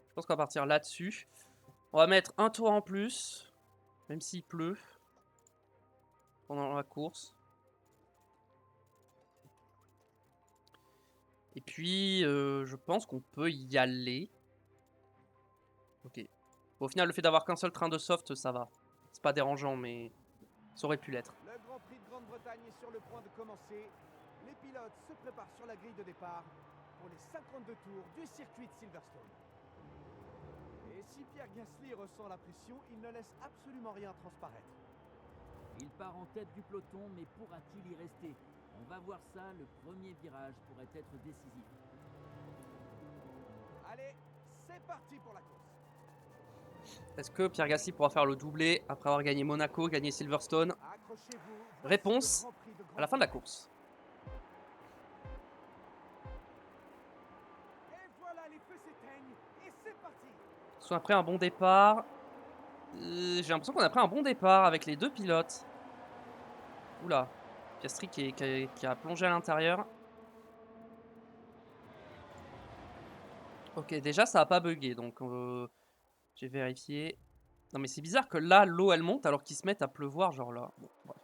Je pense qu'on va partir là-dessus. On va mettre un tour en plus. Même s'il pleut. Pendant la course. Et puis, je pense qu'on peut y aller. Ok. Bon, au final, le fait d'avoir qu'un seul train de soft, ça va. C'est pas dérangeant, mais ça aurait pu l'être. Le Grand Prix de Grande-Bretagne est sur le point de commencer. Les pilotes se préparent sur la grille de départ pour les 52 tours du circuit de Silverstone. Et si Pierre Gasly ressent la pression, il ne laisse absolument rien transparaître. Il part en tête du peloton, mais pourra-t-il y rester? On va voir ça, le premier virage pourrait être décisif. Allez, c'est parti pour la course. Est-ce que Pierre Gasly pourra faire le doublé après avoir gagné Monaco, gagné Silverstone? Accrochez-vous. voici Réponse le Grand Prix de à la fin de la course. Et voilà, les feux s'éteignent et c'est parti. Soit après un bon départ. J'ai l'impression qu'on a pris un bon départ avec les deux pilotes. Oula. Piastri qui a plongé à l'intérieur. Ok, déjà ça a pas bugué, donc j'ai vérifié. Non mais c'est bizarre que là, l'eau elle monte alors qu'ils se mettent à pleuvoir, genre là. Bon, bref.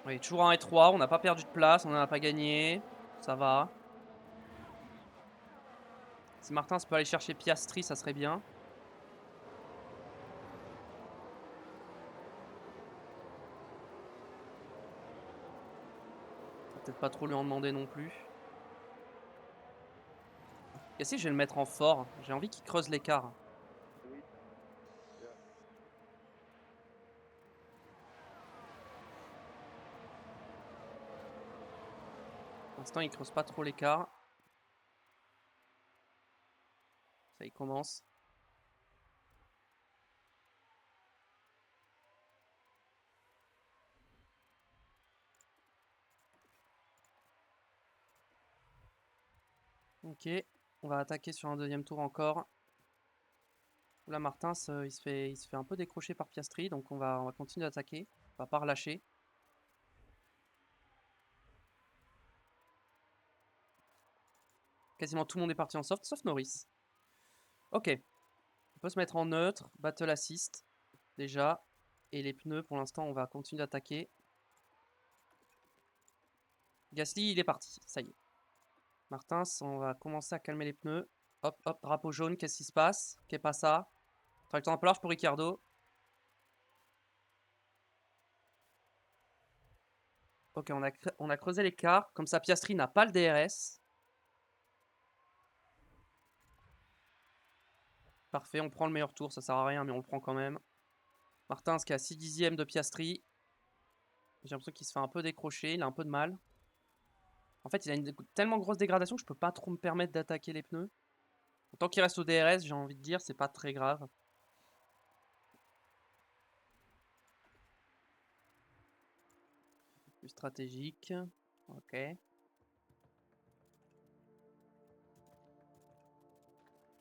Oui, toujours en E3, on n'a pas perdu de place, on n'en a pas gagné. Ça va. Si Martin peut aller chercher Piastri, ça serait bien. On va peut-être pas trop lui en demander non plus. Gasly, je vais le mettre en fort. J'ai envie qu'il creuse l'écart. Oui. Yeah. Pour l'instant, il creuse pas trop l'écart. Ça y commence. Ok, on va attaquer sur un deuxième tour encore. Là, Martins, il se fait un peu décrocher par Piastri, donc on va continuer d'attaquer. On va pas relâcher. Quasiment tout le monde est parti en soft, sauf Norris. Ok. On peut se mettre en neutre, battle assist, déjà. Et les pneus, pour l'instant, on va continuer d'attaquer. Gasly, il est parti, ça y est. Martins, on va commencer à calmer les pneus. Hop, hop, drapeau jaune, qu'est-ce qui se passe? Qu'est pas ça? Trajectoire un peu large pour Ricciardo. Ok, on a creusé l'écart. Comme ça, Piastri n'a pas le DRS. Parfait, on prend le meilleur tour. Ça sert à rien, mais on le prend quand même. Martins qui a 6 dixièmes de Piastri. J'ai l'impression qu'il se fait un peu décrocher. Il a un peu de mal. En fait, il a une tellement grosse dégradation que je peux pas trop me permettre d'attaquer les pneus. Tant qu'il reste au DRS, j'ai envie de dire, c'est pas très grave. Plus stratégique. Ok.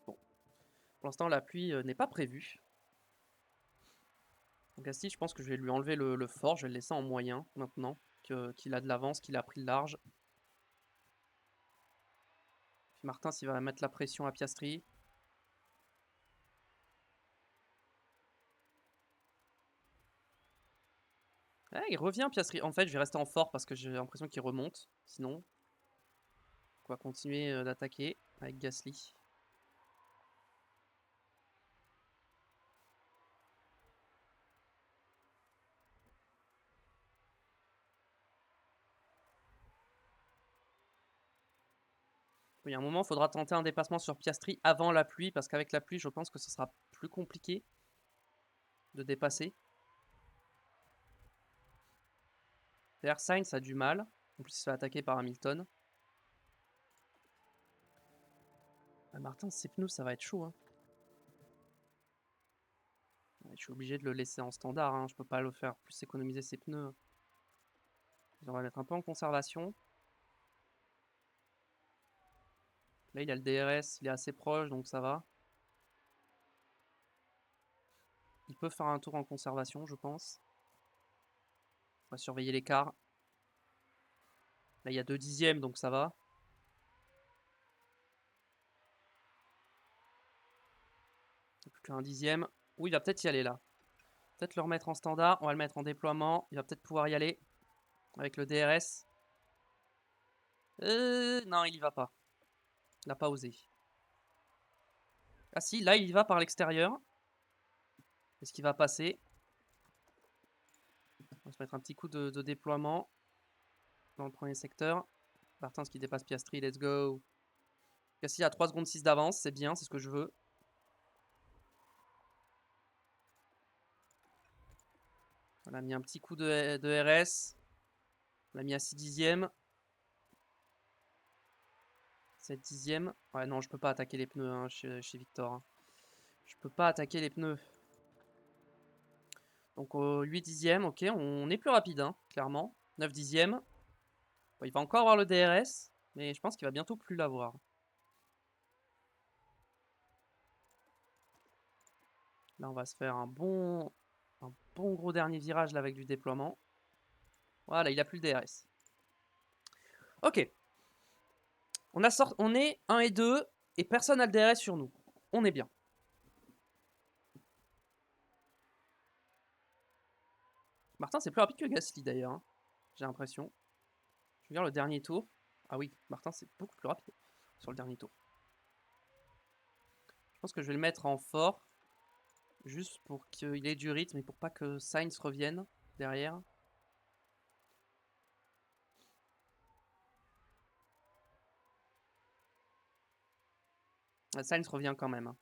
Bon. Pour l'instant, la pluie n'est pas prévue. Donc Gasly, je pense que je vais lui enlever le fort. Je vais le laisser en moyen maintenant. Qu'il a de l'avance, qu'il a pris le large. Puis Martins, il va mettre la pression à Piastri. Ah, il revient Piastri. En fait, je vais rester en fort parce que j'ai l'impression qu'il remonte. Sinon, on va continuer d'attaquer avec Gasly. Il y a un moment, il faudra tenter un dépassement sur Piastri avant la pluie parce qu'avec la pluie, je pense que ce sera plus compliqué de dépasser. D'ailleurs, Sainz a du mal. En plus, il se fait attaquer par Hamilton. Martin, ses pneus, ça va être chaud. Hein. Je suis obligé de le laisser en standard. Hein. Je peux pas le faire plus économiser ses pneus. On va mettre un peu en conservation. Là, il a le DRS, il est assez proche, donc ça va. Il peut faire un tour en conservation, je pense. On va surveiller l'écart. Là, il y a 2 dixièmes, donc ça va. Plus qu'un dixième. Oui, il va peut-être y aller là. Peut-être le remettre en standard. On va le mettre en déploiement. Il va peut-être pouvoir y aller. Avec le DRS. Non, il y va pas. Il n'a pas osé. Ah si, là, il y va par l'extérieur. Est-ce qu'il va passer? On va se mettre un petit coup de déploiement dans le premier secteur. Martins qui dépasse Piastri, let's go. Gasly à 3 secondes 6 d'avance, c'est bien, c'est ce que je veux. On a mis un petit coup de RS. On l'a mis à 6 dixièmes. 7 dixièmes. Ouais, non, je peux pas attaquer les pneus hein, chez Victor. Hein. Je peux pas attaquer les pneus. Donc 8 dixièmes, ok, on est plus rapide, hein, clairement. 9 dixièmes. Bon, il va encore avoir le DRS, mais je pense qu'il va bientôt plus l'avoir. Là, on va se faire un bon gros dernier virage là, avec du déploiement. Voilà, il a plus le DRS. Ok. On est 1 et 2 et personne n'a le DRS sur nous. On est bien. Martin, c'est plus rapide que Gasly d'ailleurs. Hein. J'ai l'impression. Je veux dire le dernier tour. Ah oui, Martin, c'est beaucoup plus rapide sur le dernier tour. Je pense que je vais le mettre en fort. Juste pour qu'il ait du rythme et pour pas que Sainz revienne derrière. Sainz revient quand même. Hein.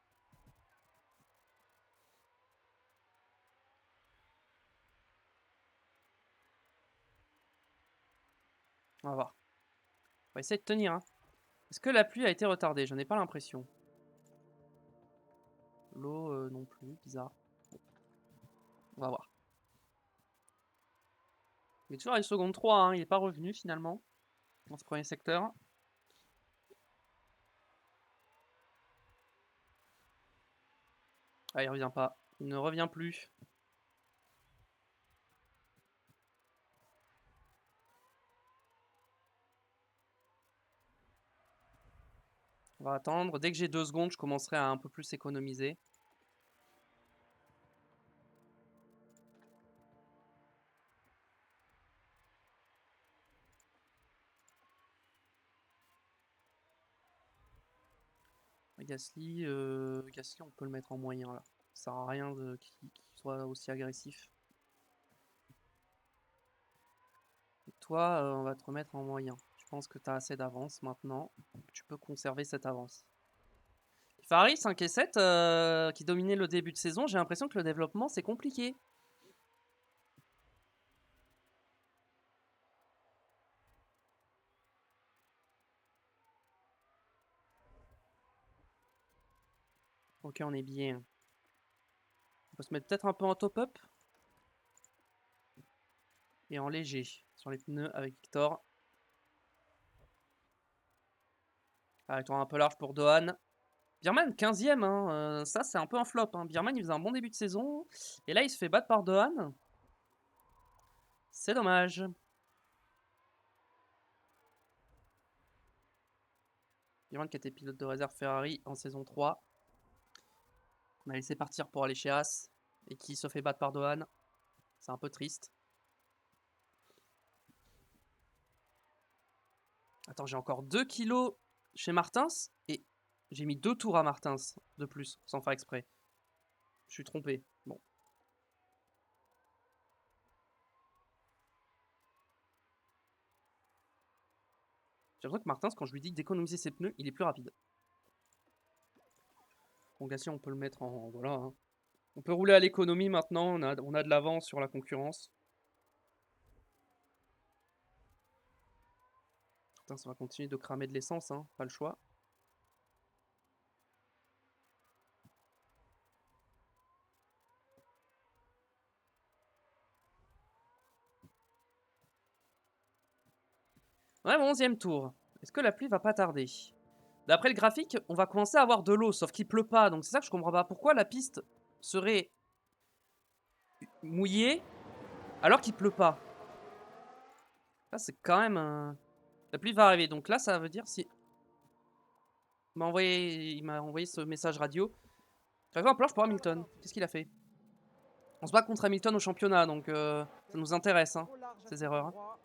On va voir. On va essayer de tenir. Hein. Est-ce que la pluie a été retardée? J'en ai pas l'impression. L'eau non plus, bizarre. Bon. On va voir. Il est toujours à une seconde 3, hein. Il n'est pas revenu finalement dans ce premier secteur. Ah, il revient pas. Il ne revient plus. On va attendre. Dès que j'ai 2 secondes, je commencerai à un peu plus économiser. Gasly, on peut le mettre en moyen là. Ça sert à rien qu'il soit aussi agressif. Et toi, on va te remettre en moyen. Je pense que tu as assez d'avance maintenant. Tu peux conserver cette avance. Ferrari 5 et 7 qui dominait le début de saison, j'ai l'impression que le développement c'est compliqué. Ok, on est bien. On peut se mettre peut-être un peu en top-up. Et en léger sur les pneus avec Victor. Avec toi un peu large pour Dohan. Birman 15ème, hein, ça c'est un peu un flop. Hein. Birman il faisait un bon début de saison. Et là il se fait battre par Dohan. C'est dommage. Birman qui était pilote de réserve Ferrari en saison 3. On a laissé partir pour aller chez Haas. Et qui se fait battre par Dohan. C'est un peu triste. Attends, j'ai encore 2 kilos chez Martins. Et j'ai mis 2 tours à Martins de plus, sans faire exprès. Je suis trompé. Bon. J'ai l'impression que Martins, quand je lui dis d'économiser ses pneus, il est plus rapide. Bon, Gasly, on peut le mettre en... Voilà. Hein. On peut rouler à l'économie maintenant. On a de l'avance sur la concurrence. Putain, ça va continuer de cramer de l'essence. Hein. Pas le choix. Ouais, mon 11e tour. Est-ce que la pluie va pas tarder? D'après le graphique, on va commencer à avoir de l'eau, sauf qu'il pleut pas. Donc c'est ça que je comprends pas. Pourquoi la piste serait mouillée alors qu'il pleut pas? Là, c'est quand même un... La pluie va arriver. Donc là, ça veut dire si... Il m'a envoyé ce message radio. Par exemple, pour Hamilton. Qu'est-ce qu'il a fait? On se bat contre Hamilton au championnat, donc ça nous intéresse, hein, ces erreurs. Hein.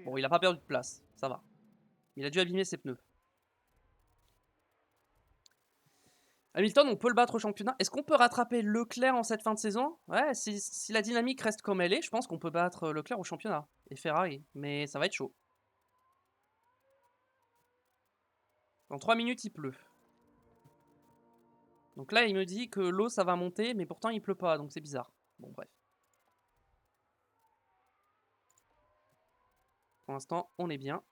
Bon, il a pas perdu de place, ça va. Il a dû abîmer ses pneus. Hamilton, on peut le battre au championnat. Est-ce qu'on peut rattraper Leclerc en cette fin de saison? Ouais, si la dynamique reste comme elle est, je pense qu'on peut battre Leclerc au championnat. Et Ferrari. Mais ça va être chaud. Dans 3 minutes, il pleut. Donc là, il me dit que l'eau, ça va monter, mais pourtant, il pleut pas. Donc c'est bizarre. Bon, bref. Pour l'instant, on est bien.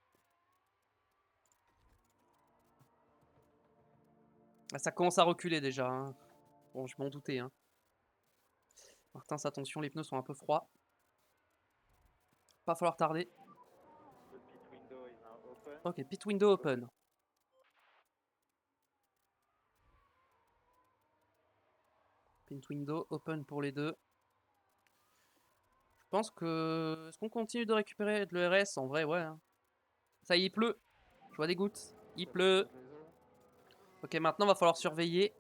Ah, ça commence à reculer déjà. Hein. Bon, je m'en doutais. Hein. Martin, attention, les pneus sont un peu froids. Pas falloir tarder. The pit window is now open. Ok, pit window open. Pit window open pour les deux. Je pense que... Est-ce qu'on continue de récupérer de l'ERS? En vrai, ouais. Hein. Ça y est, il pleut. Je vois des gouttes. Il pleut. Ok, maintenant, va falloir surveiller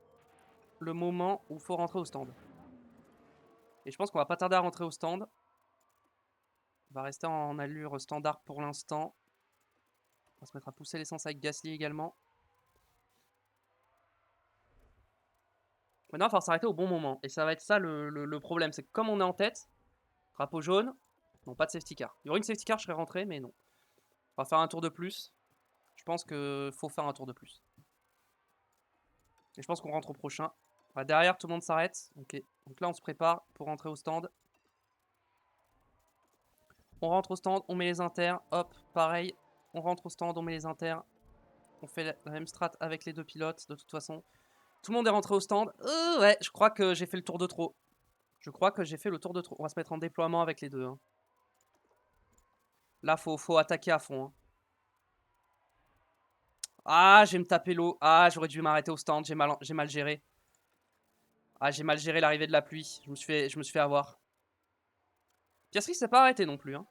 le moment où il faut rentrer au stand. Et je pense qu'on va pas tarder à rentrer au stand. On va rester en allure standard pour l'instant. On va se mettre à pousser l'essence avec Gasly également. Maintenant, il va falloir s'arrêter au bon moment. Et ça va être ça le problème. C'est que comme on est en tête, drapeau jaune, non, pas de safety car. Il y aurait une safety car, je serais rentré, mais non. On va faire un tour de plus. Je pense qu'il faut faire un tour de plus. Et je pense qu'on rentre au prochain. Voilà, derrière, tout le monde s'arrête. Ok. Donc là, on se prépare pour rentrer au stand. On rentre au stand, on met les inters. Hop, pareil. On rentre au stand, on met les inters. On fait la même strat avec les deux pilotes, de toute façon. Tout le monde est rentré au stand. Ouais, je crois que j'ai fait le tour de trop. Je crois que j'ai fait le tour de trop. On va se mettre en déploiement avec les deux. Hein. Là, faut attaquer à fond. Hein. Ah, je vais me taper l'eau. Ah, j'aurais dû m'arrêter au stand. J'ai mal géré. Ah, j'ai mal géré l'arrivée de la pluie. Je me suis fait avoir. Piastri s'est pas arrêté non plus. Hein.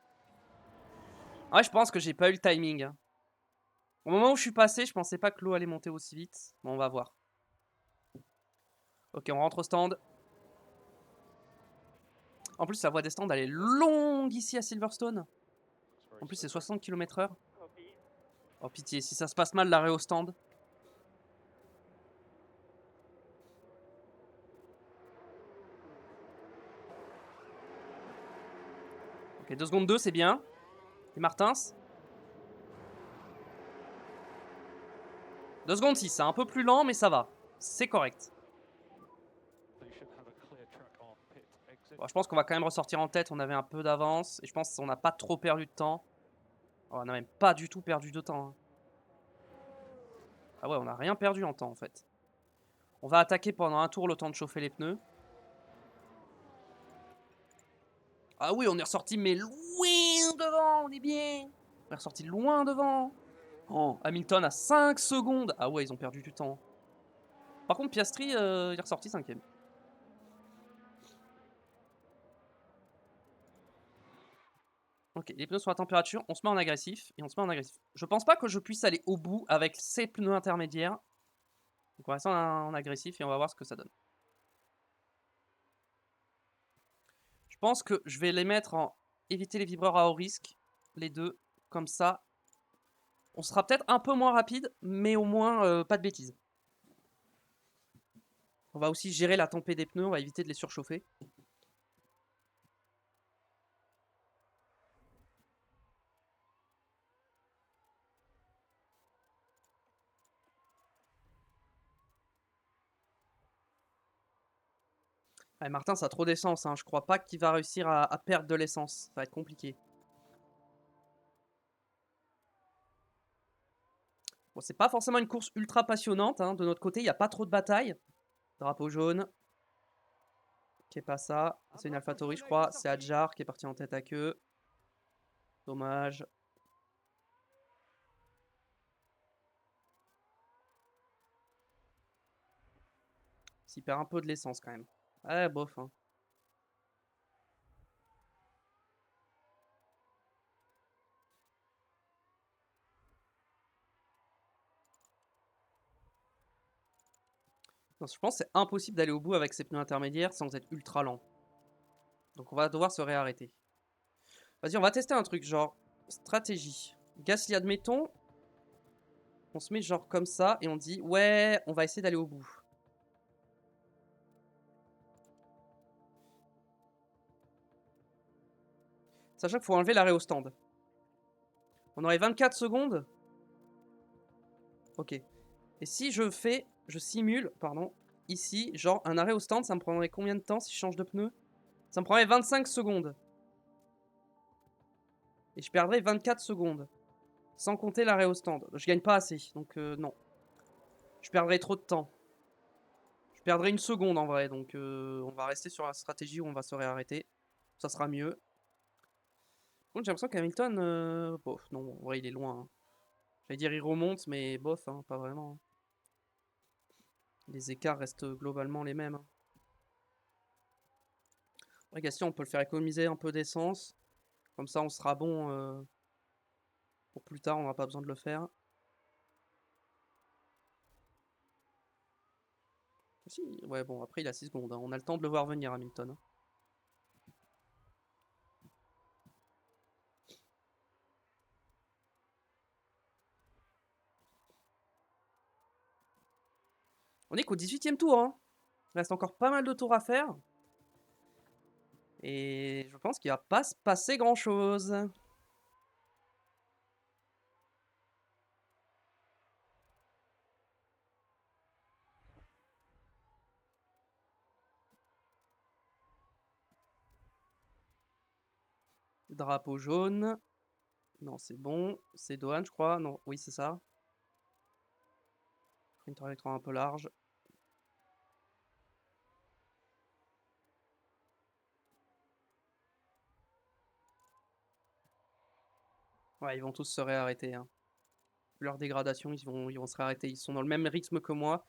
Ouais, je pense que j'ai pas eu le timing. Hein. Au moment où je suis passé, je pensais pas que l'eau allait monter aussi vite. Bon, on va voir. Ok, on rentre au stand. En plus, la voie des stands, elle est longue ici à Silverstone. En plus, c'est 60 km/h. Oh, pitié, si ça se passe mal, l'arrêt au stand. Ok, 2 secondes 2, c'est bien. Et Martins. 2 secondes 6, c'est un peu plus lent, mais ça va. C'est correct. Bon, je pense qu'on va quand même ressortir en tête. On avait un peu d'avance. Et je pense qu'on n'a pas trop perdu de temps. Oh, on n'a même pas du tout perdu de temps. Hein. Ah ouais, on n'a rien perdu en temps en fait. On va attaquer pendant un tour le temps de chauffer les pneus. Ah oui, on est ressorti mais loin devant, on est bien. On est ressorti loin devant. Oh, Hamilton à 5 secondes. Ah ouais, ils ont perdu du temps. Par contre, Piastri, il est ressorti 5ème. Ok, les pneus sont à température, on se met en agressif et on se met en agressif. Je pense pas que je puisse aller au bout avec ces pneus intermédiaires. Donc on va rester en agressif et on va voir ce que ça donne. Je pense que je vais les mettre en éviter les vibreurs à haut risque, les deux, comme ça. On sera peut-être un peu moins rapide, mais au moins pas de bêtises. On va aussi gérer la tempée des pneus, on va éviter de les surchauffer. Ouais, Martin, ça a trop d'essence, hein. Je crois pas qu'il va réussir à perdre de l'essence. Ça va être compliqué. Bon, c'est pas forcément une course ultra passionnante. Hein. De notre côté, il n'y a pas trop de bataille. Drapeau jaune. Qui est pas ça. C'est une AlphaTauri, je crois. C'est Adjar qui est parti en tête à queue. Dommage. S'il perd un peu de l'essence quand même. Ouais, bof. Hein. Non, je pense que c'est impossible d'aller au bout avec ces pneus intermédiaires sans être ultra lent. Donc on va devoir se réarrêter. Vas-y, on va tester un truc, genre stratégie. Gasly, admettons. On se met genre comme ça et on dit ouais, on va essayer d'aller au bout. Sachant qu'il faut enlever l'arrêt au stand. On aurait 24 secondes. Ok. Et si je simule, pardon, ici, genre un arrêt au stand, ça me prendrait combien de temps si je change de pneu? Ça me prendrait 25 secondes. Et je perdrais 24 secondes. Sans compter l'arrêt au stand. Je gagne pas assez, donc non. Je perdrais trop de temps. Je perdrais une seconde en vrai, donc on va rester sur la stratégie où on va se réarrêter. Ça sera mieux. Par contre, j'ai l'impression qu'Hamilton, bof, non, en vrai, il est loin. Hein. J'allais dire il remonte, mais bof, hein, pas vraiment. Les écarts restent globalement les mêmes. Hein. Après, Gasly, on peut le faire économiser un peu d'essence. Comme ça, on sera bon pour plus tard, on n'aura pas besoin de le faire. Si, ouais, bon, après, il a 6 secondes. Hein. On a le temps de le voir venir, Hamilton. Hein. On est qu'au 18e tour. Hein. Il reste encore pas mal de tours à faire. Et je pense qu'il va pas se passer grand-chose. Drapeau jaune. Non, c'est bon. C'est Dohan, je crois. Non, oui, c'est ça. Une trajectoire un peu large. Ouais, ils vont tous se réarrêter. Hein. Leur dégradation, ils vont se réarrêter. Ils sont dans le même rythme que moi.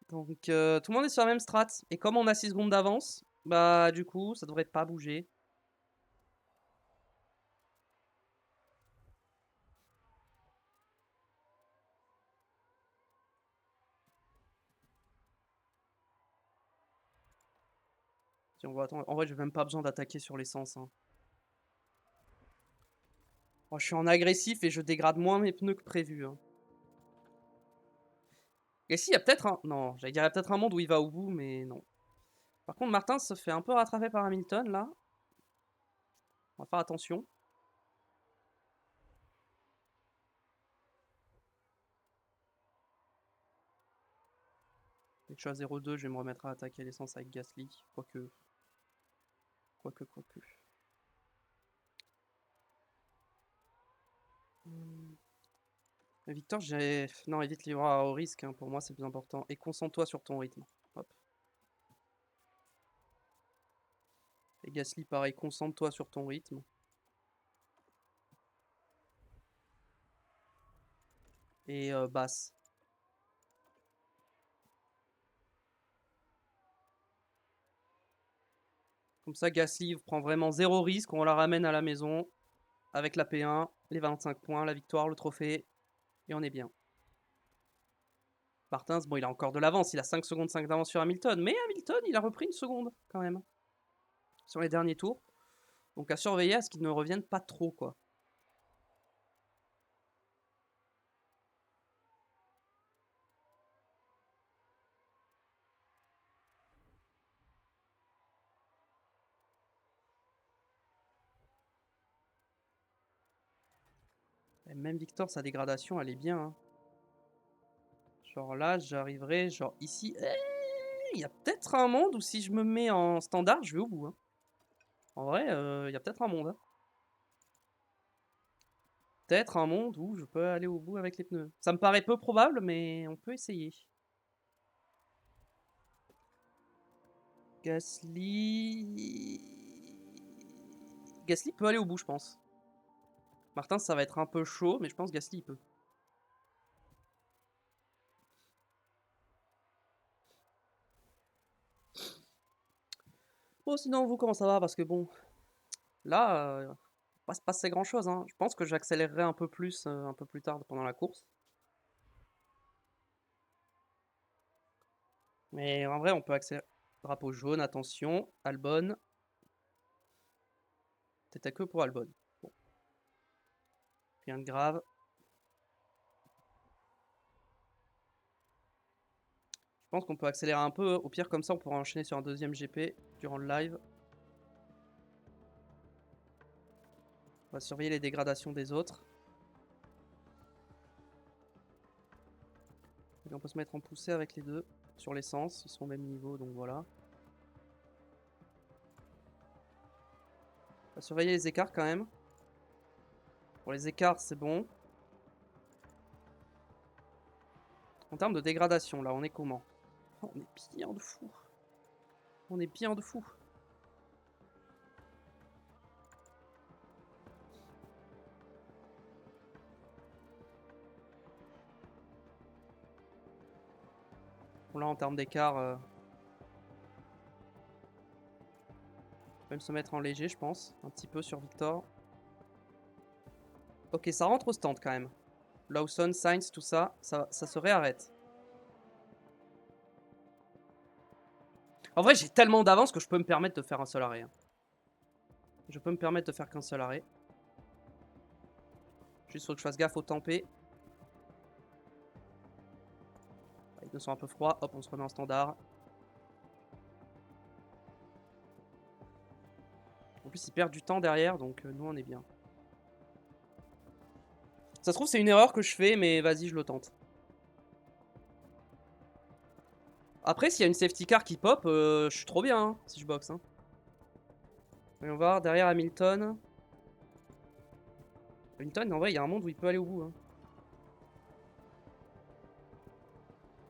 Donc, tout le monde est sur la même strat. Et comme on a 6 secondes d'avance, bah, du coup, ça devrait pas bouger. Si on va attendre. En vrai, j'ai même pas besoin d'attaquer sur l'essence. Hein. Oh, je suis en agressif et je dégrade moins mes pneus que prévu. Hein. Et si, il y a peut-être un... Non, j'allais dire, il y a peut-être un monde où il va au bout, mais non. Par contre, Martin se fait un peu rattraper par Hamilton, là. On va faire attention. Dès que je suis à 0,2, je vais me remettre à attaquer l'essence avec Gasly. Quoique... Victor, j'ai... Non, évite livreur au risque, hein, pour moi c'est plus important. Et concentre-toi sur ton rythme. Hop. Et Gasly, pareil, concentre-toi sur ton rythme. Et basse. Comme ça, Gasly prend vraiment 0 risque. On la ramène à la maison avec la P1, les 25 points, la victoire, le trophée. Et on est bien. Martins, bon, il a encore de l'avance. Il a 5 secondes 5 d'avance sur Hamilton. Mais Hamilton, il a repris une seconde quand même. Sur les derniers tours. Donc à surveiller à ce qu'il ne revienne pas trop, quoi. Et même Victor, sa dégradation, elle est bien. Hein. Genre là, j'arriverai, genre ici. Il y a peut-être un monde où si je me mets en standard, je vais au bout. Hein. En vrai, il y a peut-être un monde. Hein. Peut-être un monde où je peux aller au bout avec les pneus. Ça me paraît peu probable, mais on peut essayer. Gasly... Gasly peut aller au bout, je pense. Martin, ça va être un peu chaud, mais je pense Gasly, il peut. Bon, sinon, vous, comment ça va? Parce que bon, là, pas se passer grand-chose. Hein. Je pense que j'accélérerai un peu plus tard pendant la course. Mais en vrai, on peut accélérer. Drapeau jaune, attention. Albon. T'étais que pour Albon. Bon. Rien de grave. Je pense qu'on peut accélérer un peu. Au pire, comme ça, on pourra enchaîner sur un deuxième GP durant le live. va surveiller les dégradations des autres. Et on peut se mettre en poussée avec les deux sur l'essence. Ils sont au même niveau, donc voilà. On va surveiller les écarts quand même. Pour les écarts, c'est bon. En termes de dégradation, là, on est comment? Oh, on est bien de fou. On est bien de fou. Bon, là, en termes d'écart, on peut même se mettre en léger, je pense. Un petit peu sur Victor. Ok, ça rentre au stand quand même. Lawson, Sainz, tout ça, ça se réarrête. En vrai, j'ai tellement d'avance que je peux me permettre de faire un seul arrêt. Hein. Je peux me permettre de faire qu'un seul arrêt. Juste faut que je fasse gaffe au tempé. Les pneus sont un peu froids. Hop, on se remet en standard. En plus, ils perdent du temps derrière, donc nous, on est bien. Ça se trouve, c'est une erreur que je fais, mais vas-y, je le tente. Après, s'il y a une safety car qui pop, je suis trop bien hein, si je boxe. Hein. Voyons voir, derrière Hamilton. Hamilton, en vrai, il y a un monde où il peut aller au bout. Hein.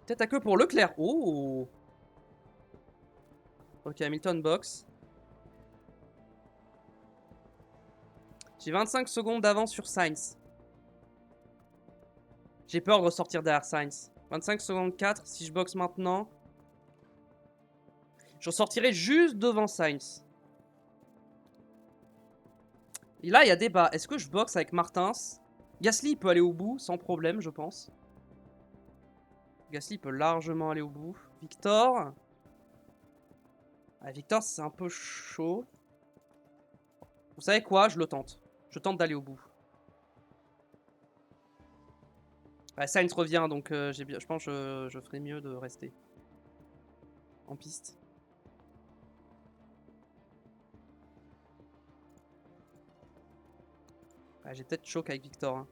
Peut-être à queue pour Leclerc. Oh! Ok, Hamilton box. J'ai 25 secondes d'avance sur Sainz. J'ai peur de ressortir derrière Sainz. 25 secondes 4, si je boxe maintenant. Je ressortirai juste devant Sainz. Et là, il y a débat. Est-ce que je boxe avec Martins? Gasly il peut aller au bout sans problème, je pense. Gasly peut largement aller au bout. Victor. Ah, Victor, c'est un peu chaud. Vous savez quoi? Je le tente. Je tente d'aller au bout. Ah, Sainz revient, donc je pense que je ferais mieux de rester en piste. Ah, j'ai peut-être choc avec Victor. Hein.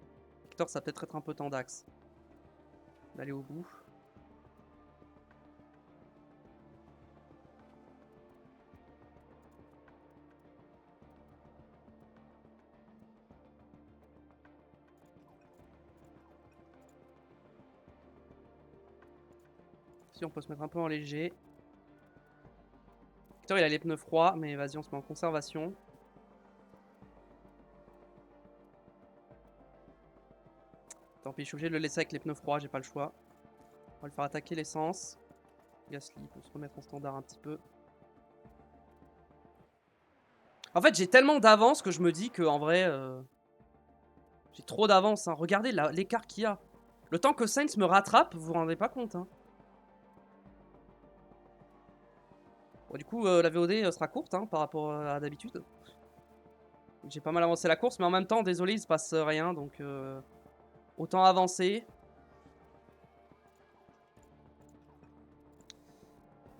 Victor, ça va peut-être être un peu tendax. D'aller au bout. Si on peut se mettre un peu en léger. Victor, il a les pneus froids, mais vas-y, on se met en conservation. Tant pis, je suis obligé de le laisser avec les pneus froids, j'ai pas le choix. On va le faire attaquer l'essence. Gasly peut se remettre en standard un petit peu. En fait, j'ai tellement d'avance que je me dis que en vrai, j'ai trop d'avance. Hein. Regardez l'écart qu'il y a. Le temps que Sainz me rattrape, vous vous rendez pas compte. Hein. Bon, du coup, la VOD sera courte hein, par rapport à d'habitude. J'ai pas mal avancé la course, mais en même temps, désolé, il se passe rien, donc autant avancer.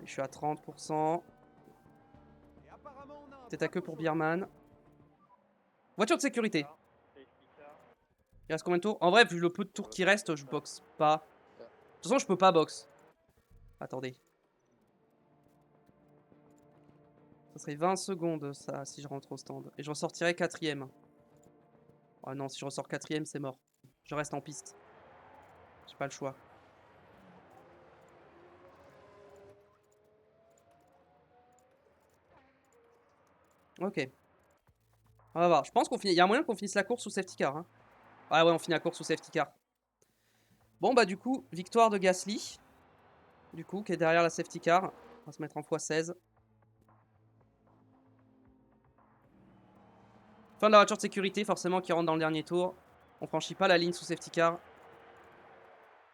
Je suis à 30%. Peut-être à queue pour Bierman. Voiture de sécurité. Il reste combien de tours? En vrai, vu le peu de tours qui reste, je boxe pas. De toute façon, je peux pas boxe. Attendez. Ça serait 20 secondes, ça, si je rentre au stand. Et je ressortirai 4ème. Oh non, si je ressors 4ème, c'est mort. Je reste en piste. J'ai pas le choix. Ok. On va voir. Je pense qu'on finit. Il y a moyen qu'on finisse la course sous safety car. Hein. Ah ouais, on finit la course sous safety car. Bon, bah du coup, victoire de Gasly. Du coup, qui est derrière la safety car. On va se mettre en x16. Fin de la voiture de sécurité, forcément, qui rentre dans le dernier tour. On franchit pas la ligne sous safety car.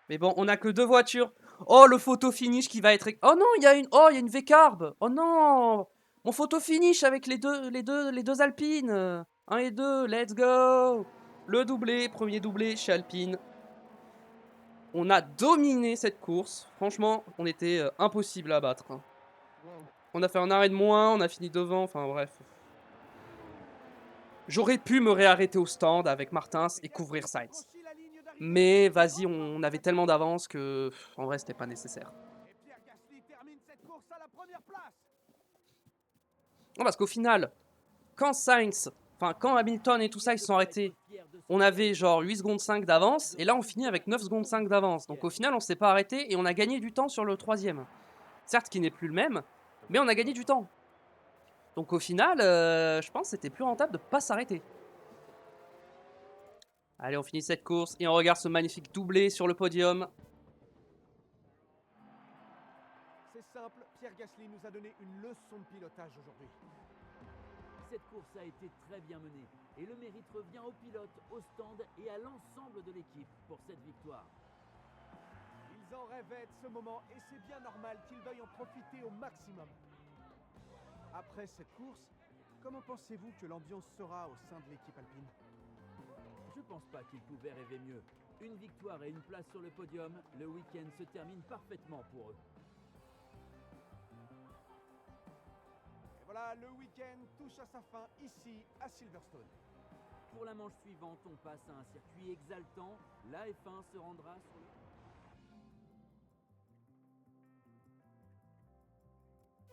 Mais bon, on a que 2 voitures. Oh, le photo finish qui va être... Oh non, il y a une... Oh, il y a une V-Carb. Oh non. Mon photo finish avec les deux Alpines. 1 et 2, let's go. Le doublé, premier doublé chez Alpine. On a dominé cette course. Franchement, on était impossible à battre. Hein. On a fait un arrêt de moins, on a fini devant, enfin bref. J'aurais pu me réarrêter au stand avec Martins et couvrir Sainz. Mais vas-y, on avait tellement d'avance que en vrai c'était pas nécessaire. Et Pierre Gasly termine cette course à la première place. Non, parce qu'au final, quand Sainz, enfin quand Hamilton et tout ça ils se sont arrêtés, on avait genre 8 secondes 5 d'avance et là on finit avec 9 secondes 5 d'avance. Donc au final on s'est pas arrêté et on a gagné du temps sur le troisième. Certes qui n'est plus le même, mais on a gagné du temps. Donc au final, je pense que c'était plus rentable de pas s'arrêter. Allez, on finit cette course et on regarde ce magnifique doublé sur le podium. C'est simple, Pierre Gasly nous a donné une leçon de pilotage aujourd'hui. Cette course a été très bien menée et le mérite revient aux pilotes, au stand et à l'ensemble de l'équipe pour cette victoire. Ils en rêvaient de ce moment et c'est bien normal qu'ils veuillent en profiter au maximum. Après cette course, comment pensez-vous que l'ambiance sera au sein de l'équipe alpine? Je pense pas qu'ils pouvaient rêver mieux. Une victoire et une place sur le podium, le week-end se termine parfaitement pour eux. Et voilà, le week-end touche à sa fin ici à Silverstone. Pour la manche suivante, on passe à un circuit exaltant. La F1 se rendra sur le...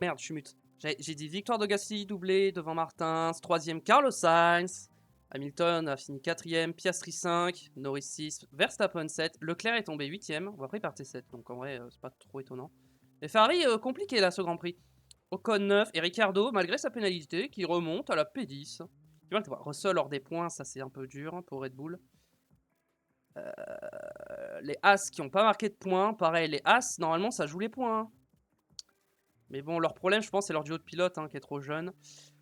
Merde, je suis mute. J'ai dit victoire de Gasly, doublé devant Martins, troisième Carlos Sainz. Hamilton a fini 4ème, Piastri 5, Norris 6, Verstappen 7, Leclerc est tombé 8ème, bon après il partait 7, donc en vrai c'est pas trop étonnant. Et Ferrari compliqué là ce Grand Prix. Ocon 9 et Ricciardo malgré sa pénalité qui remonte à la P10. Tu vois, Russell hors des points, ça c'est un peu dur hein, pour Red Bull. Les As qui n'ont pas marqué de points, pareil les As normalement ça joue les points. Hein. Mais bon leur problème je pense c'est leur duo de pilote hein, qui est trop jeune.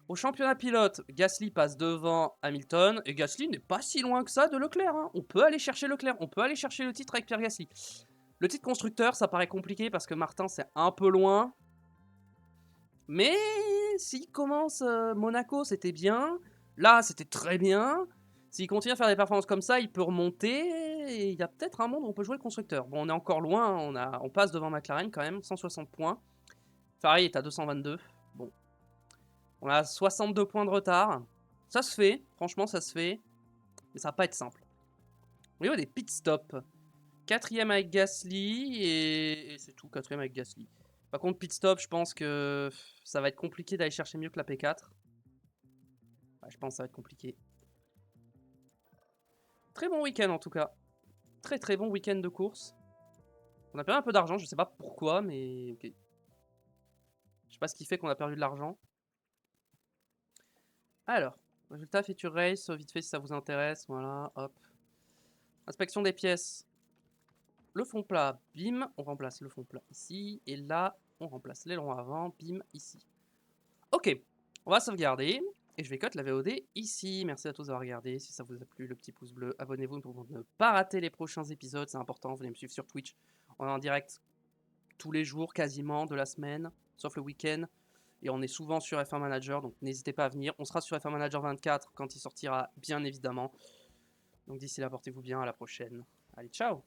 Au championnat pilote, Gasly passe devant Hamilton et Gasly n'est pas si loin que ça de Leclerc. Hein. On peut aller chercher Leclerc, on peut aller chercher le titre avec Pierre Gasly. Le titre constructeur, ça paraît compliqué parce que Martin c'est un peu loin. Mais s'il commence Monaco, c'était bien. Là, c'était très bien. S'il continue à faire des performances comme ça, il peut remonter. Et il y a peut-être un monde où on peut jouer le constructeur. Bon, on est encore loin, on passe devant McLaren quand même, 160 points. Ferrari est à 222. Bon. On a 62 points de retard. Ça se fait, franchement ça se fait. Mais ça va pas être simple. Au niveau des pit stops, 4ème avec Gasly et c'est tout, 4ème avec Gasly. Par contre pit stop, je pense que ça va être compliqué d'aller chercher mieux que la P4. Ouais, je pense que ça va être compliqué. Très bon week-end en tout cas. Très très bon week-end de course. On a perdu un peu d'argent, je sais pas pourquoi, mais ok. Je sais pas ce qui fait qu'on a perdu de l'argent. Alors, résultat feature race, vite fait si ça vous intéresse, voilà, hop. Inspection des pièces. Le fond plat, bim, on remplace le fond plat ici, et là, on remplace l'aileron avant, bim, ici. Ok, on va sauvegarder, et je vais cut la VOD ici. Merci à tous d'avoir regardé, si ça vous a plu, le petit pouce bleu, abonnez-vous pour ne pas rater les prochains épisodes, c'est important, venez me suivre sur Twitch. On est en direct tous les jours, quasiment, de la semaine, sauf le week-end. Et on est souvent sur F1 Manager, donc n'hésitez pas à venir. On sera sur F1 Manager 24 quand il sortira, bien évidemment. Donc d'ici là, portez-vous bien, à la prochaine. Allez, ciao!